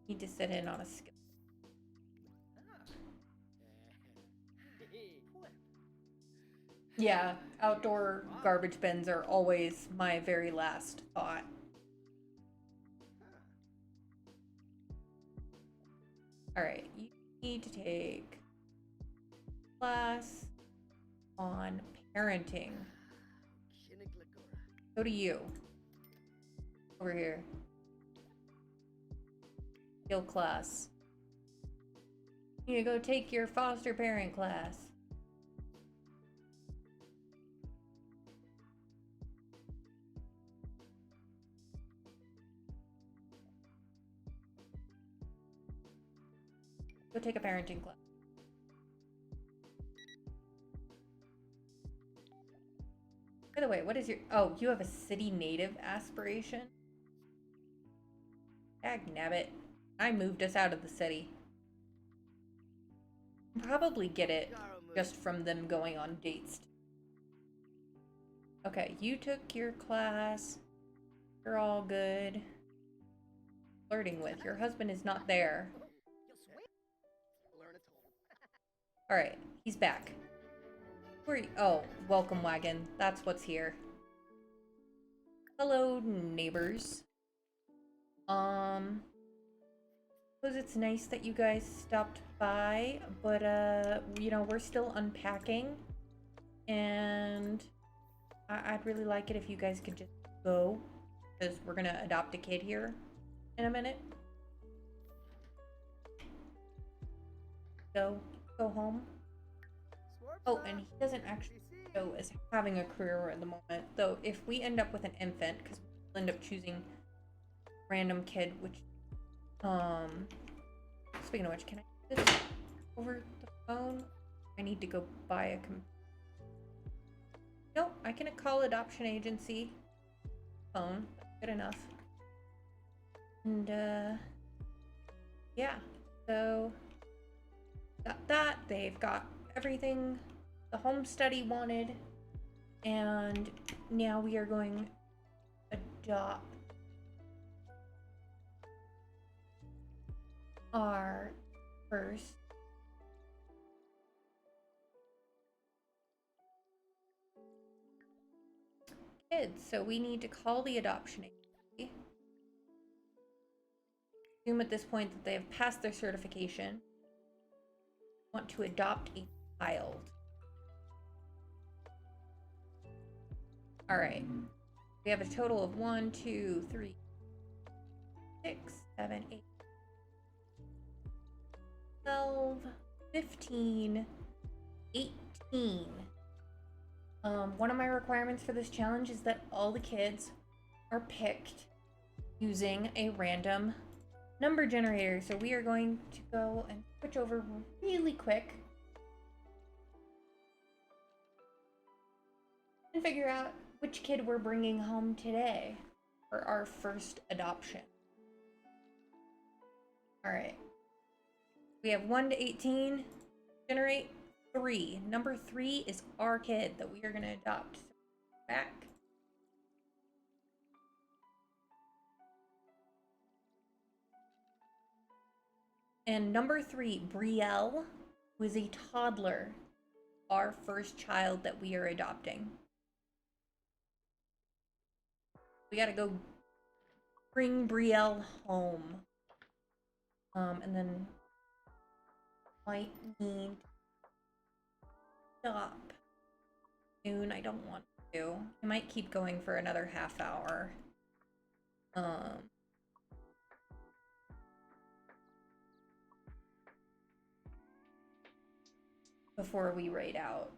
Need to sit in on a skill. Yeah, outdoor garbage bins are always my very last thought. Alright, you need to take class on parenting. Go to you. Over here. Skill class. You need to go take your foster parent class. Go take a parenting class. By the way, what is your... Oh, you have a city native aspiration? Dagnabbit. I moved us out of the city. Probably get it just from them going on dates. Okay, you took your class. You're all good. Flirting with. Your husband is not there. Alright, he's back. Who are you? Oh, welcome wagon. That's what's here. Hello, neighbors. Suppose it's nice that you guys stopped by, but, you know, we're still unpacking. And I'd really like it if you guys could just go, because we're gonna adopt a kid here in a minute. So, go home. Oh, and he doesn't actually show as having a career at the moment, though if we end up with an infant, because we'll end up choosing a random kid, which, speaking of which, can I do this over the phone? I need to go buy a Nope, I can call adoption agency. Phone, that's good enough. And, yeah, so, got that, they've got everything the home study wanted, and now we are going to adopt our first kids. So we need to call the adoption agency. Assume at this point that they have passed their certification. Want to adopt a child. All right. We have a total of 1, 2, 3, 6, 7, 8, 12, 15, 18. One of my requirements for this challenge is that all the kids are picked using a random number generator. So we are going to go and switch over really quick and figure out which kid we're bringing home today for our first adoption. All right. We have 1 to 18. Generate 3. Number 3 is our kid that we are going to adopt. So back. And number 3, Brielle, who is a toddler, our first child that we are adopting. We gotta go bring Brielle home. And then might need to stop soon. I don't want to. I might keep going for another half hour. Before we raid out.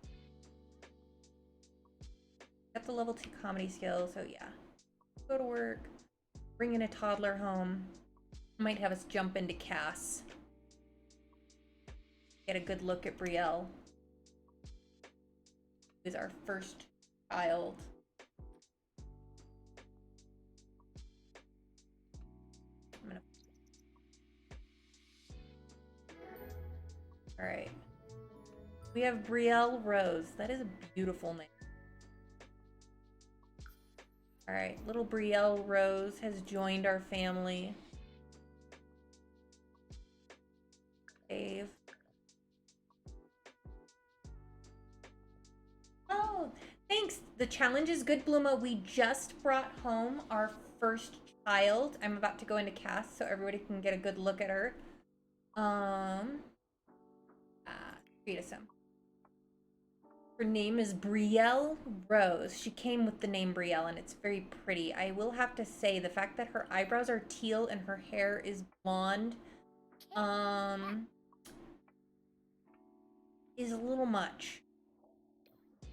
Got the level 2 comedy skill, so yeah. Go to work, bring in a toddler home. Might have us jump into Cass. Get a good look at Brielle. Who's our first child. Alright. We have Brielle Rose. That is a beautiful name. Alright, little Brielle Rose has joined our family. Save. Oh, thanks. The challenge is good, Bluma. We just brought home our first child. I'm about to go into Cass so everybody can get a good look at her. Treat him. Her name is Brielle Rose. She came with the name Brielle, and it's very pretty. I will have to say, the fact that her eyebrows are teal and her hair is blonde, is a little much. I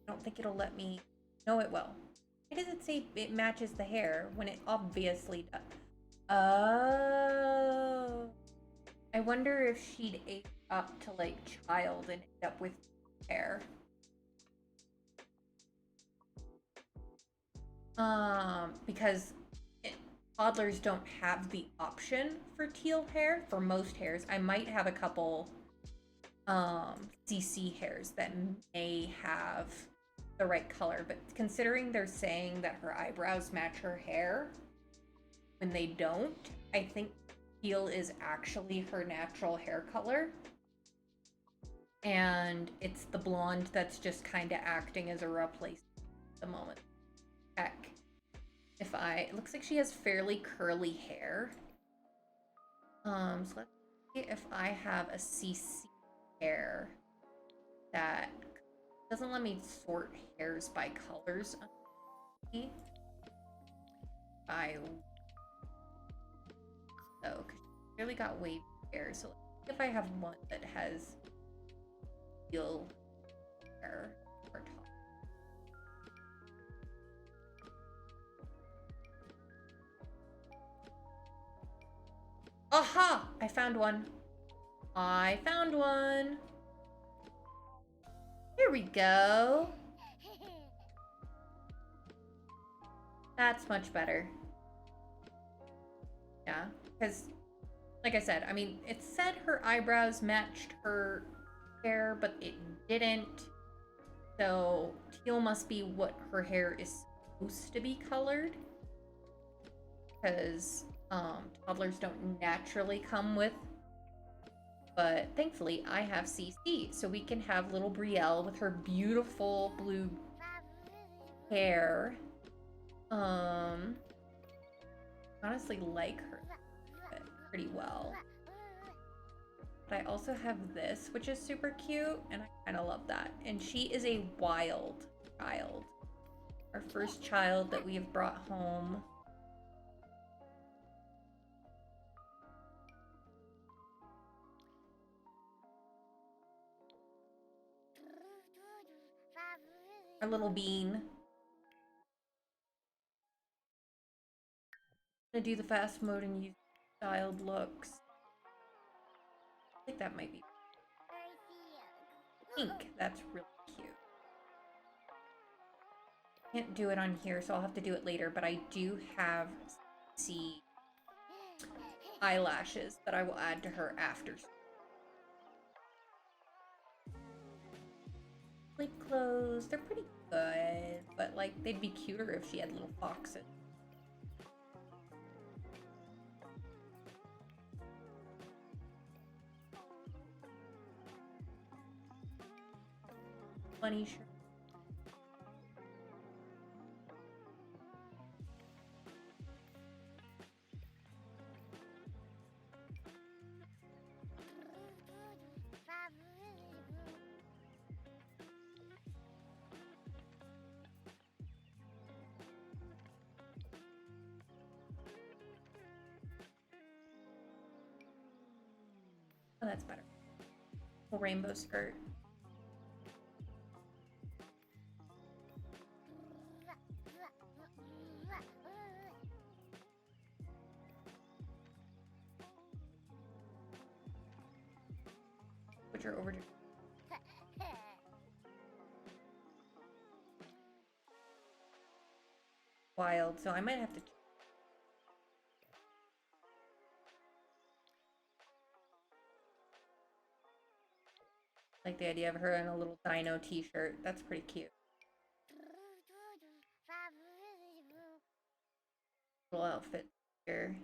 don't think it'll let me... No, it will. Why does it say it matches the hair when it obviously does? Oh. I wonder if she'd age up to, like, child and end up with hair. Because toddlers don't have the option for teal hair for most hairs. I might have a couple CC hairs that may have the right color, but considering they're saying that her eyebrows match her hair when they don't, I think teal is actually her natural hair color. And it's the blonde that's just kind of acting as a replacement at the moment. Heck. It looks like she has fairly curly hair. So let's see if I have a CC hair that doesn't let me sort hairs by colors. So, cause she clearly got wavy hair. So let's see if I have one that has teal hair or top. Aha! I found one. Here we go. That's much better. Yeah, because like I said, I mean, it said her eyebrows matched her hair, but it didn't. So teal must be what her hair is supposed to be colored. Because toddlers don't naturally come with. But thankfully I have CC, so we can have little Brielle with her beautiful blue hair. Honestly like her pretty well. But I also have this, which is super cute, and I kind of love that. And she is a wild child. Our first child that we have brought home. Our little bean. I'm gonna do the fast mode and use styled looks. I think that might be pink. That's really cute. Can't do it on here, so I'll have to do it later, but I do have eyelashes that I will add to her after. Sleep clothes, they're pretty good, but like they'd be cuter if she had little foxes. Bunny shirt. Oh, that's better. A rainbow skirt. Put her over to wild, so I might have to like the idea of her in a little dino t-shirt. That's pretty cute. Little outfit here.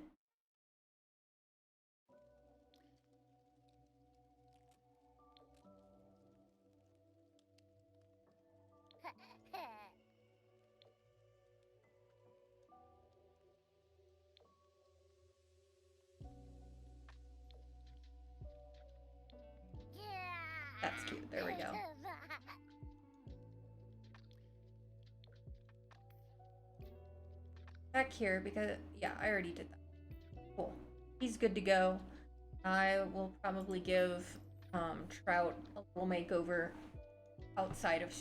That's cute. There we go. Back here, because yeah, I already did that. Cool. He's good to go. I will probably give Trout a little makeover outside of.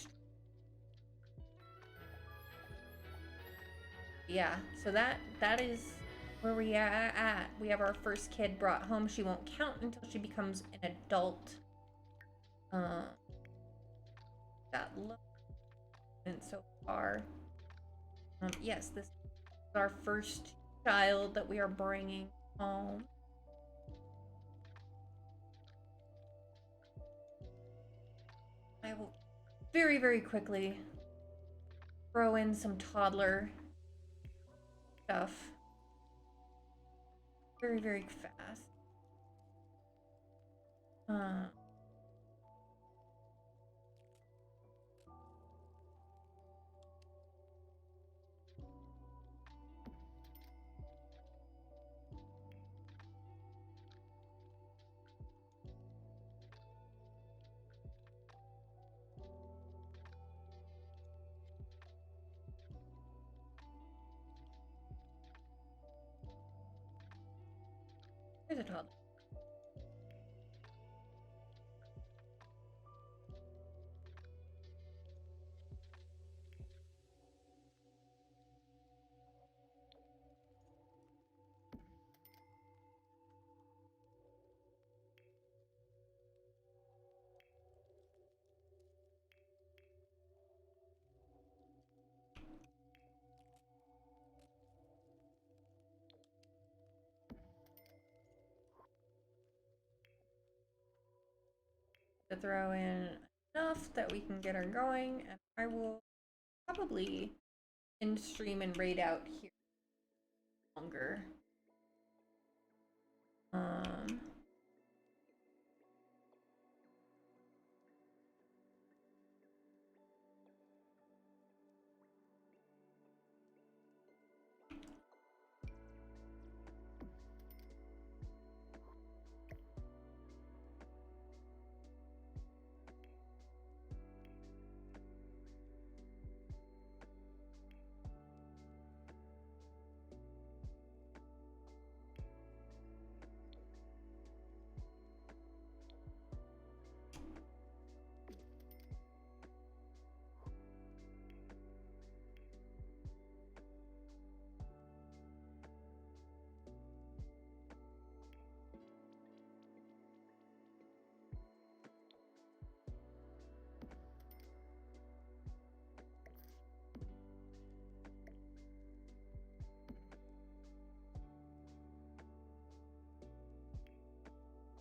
Yeah, so that is where we are at. We have our first kid brought home. She won't count until she becomes an adult. That look and so far. Yes, this is our first child that we are bringing home. I will very, very quickly throw in some toddler stuff very, very fast. There's a toddler. To throw in enough that we can get her going, and I will probably end stream and raid out here longer.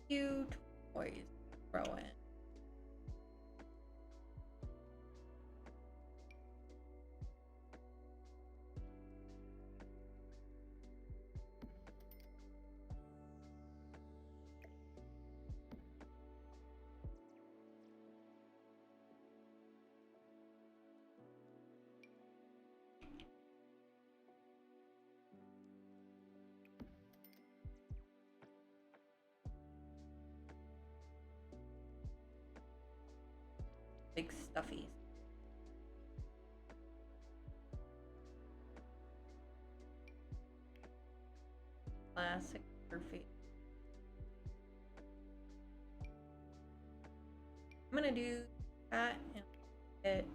Few toys throw in. Big stuffies. Classic perfect. I'm gonna do that and hit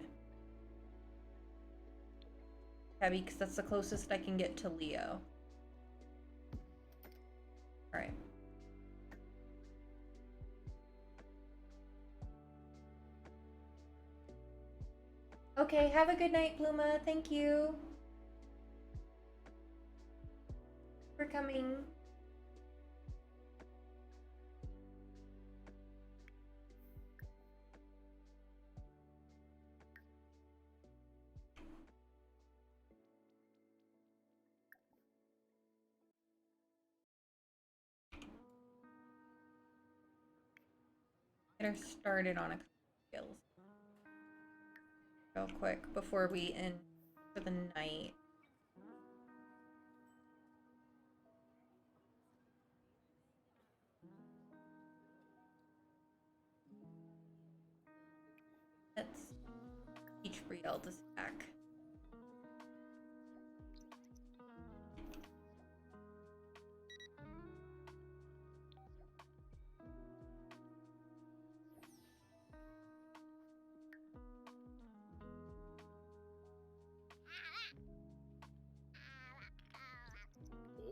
Tabby because that's the closest I can get to Leo. Alright. Okay, have a good night, Pluma. Thank you for coming. Get her started on a couple skills real quick before we end for the night. Let's teach Brielle to stack.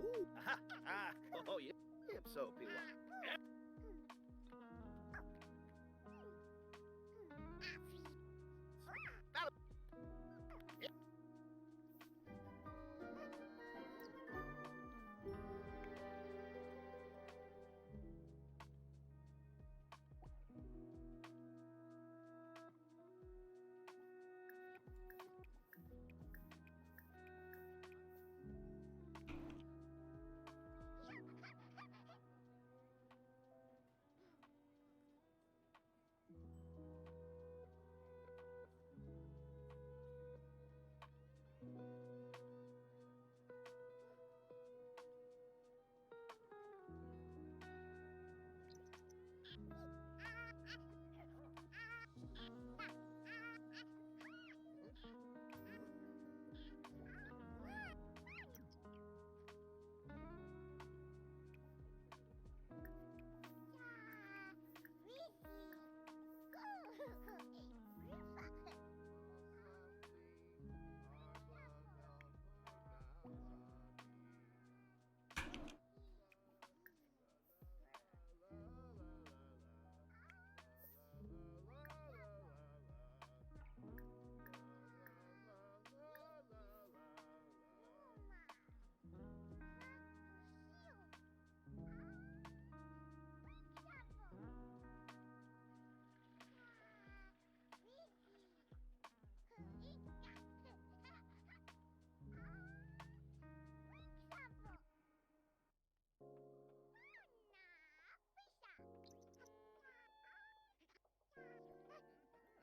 Oh, aha, ah, oh, yeah. Yep, so, Piwa.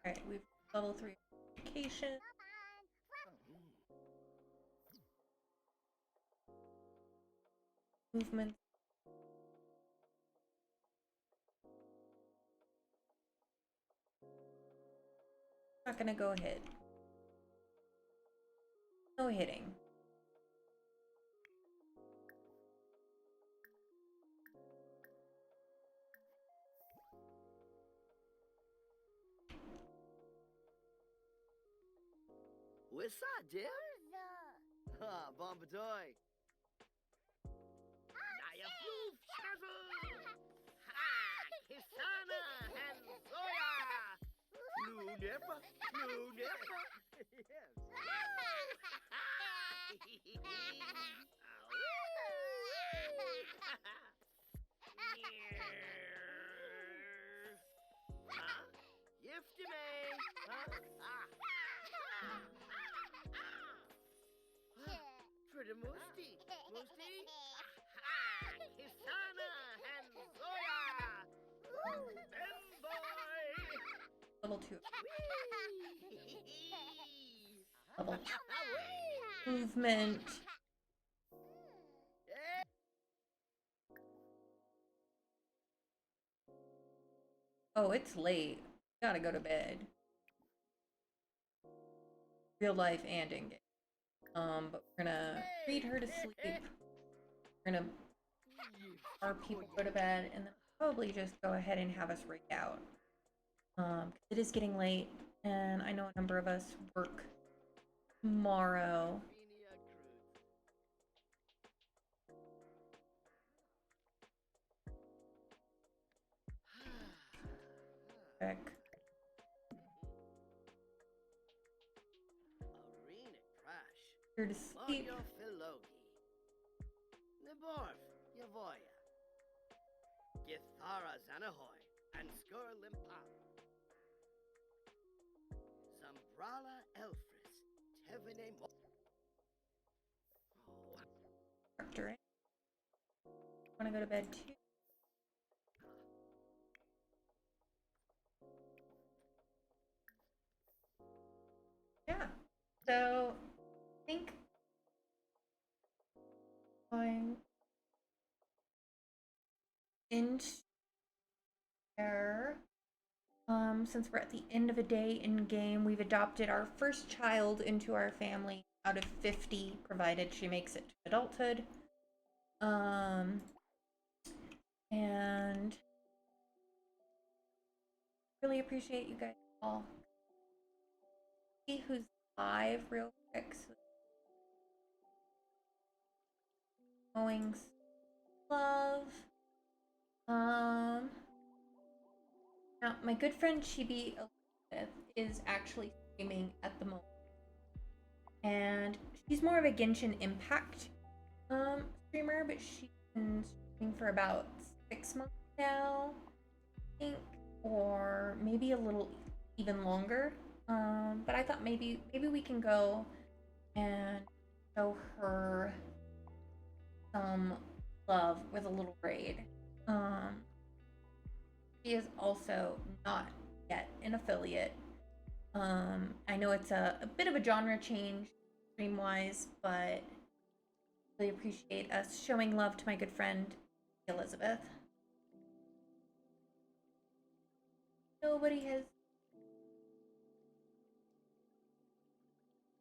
Alright, we've level 3 education. Movement. Not gonna go hit. No hitting. What's up, Jim? Ah, Bombadoy. Naya Floof Shazzle! Ha! Kisana and Zoya! Lunepa! Lunepa! Yes! Huh? Gifty me! Huh? Pretty Moosty! Moosty! Kisana and Zoya! Ben boy! Level 2. Whee! Level Whee! movement. Oh, it's late. Gotta go to bed. Real life and in game. But we're gonna read her to sleep. We're gonna our people go to bed and then probably just go ahead and have us raid out. 'Cause it is getting late and I know a number of us work tomorrow. Check. Arena Crash. Here to sleep. Mario Filogi. Niborf, Yavoya. Githara Zanahoy. And Skur Limpam. Zambrala Elfris. Tevene Mo. Oh, Doctor. Wanna go to bed too? Yeah. So I think going into there. Since we're at the end of a day in game, we've adopted our first child into our family out of 50, provided she makes it to adulthood. And really appreciate you guys all. See who's live real quick. So going love. Now my good friend Chibi Elizabeth is actually streaming at the moment, and she's more of a Genshin Impact streamer, but she's been streaming for about 6 months now, I think, or maybe a little even longer. But I thought maybe we can go and show her some love with a little raid. She is also not yet an affiliate. I know it's a bit of a genre change stream wise, but really appreciate us showing love to my good friend Elizabeth. Nobody has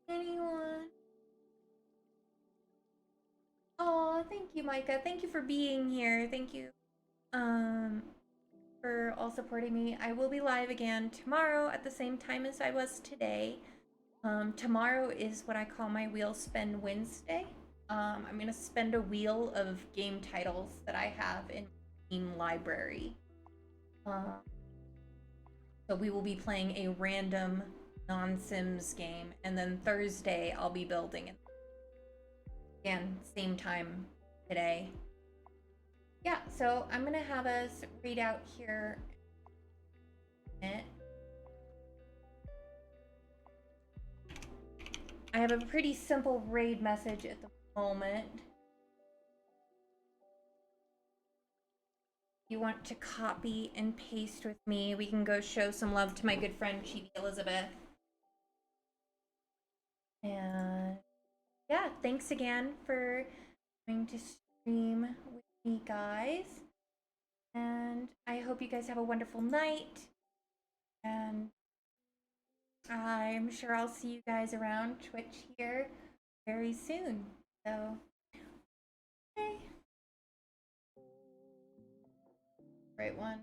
anyone. Oh, thank you, Micah. Thank you for being here. Thank you for all supporting me. I will be live again tomorrow at the same time as I was today. Tomorrow is what I call my Wheel Spin Wednesday. I'm gonna spend a wheel of game titles that I have in Steam library. So we will be playing a random non-Sims game, and then Thursday I'll be building it. Again, same time today. Yeah, so I'm gonna have us read out here. I have a pretty simple raid message at the moment. you want to copy and paste with me, we can go show some love to my good friend Chibi Elizabeth. And yeah, thanks again for coming to stream with me, guys. And I hope you guys have a wonderful night. And I'm sure I'll see you guys around Twitch here very soon. So, bye. Right one.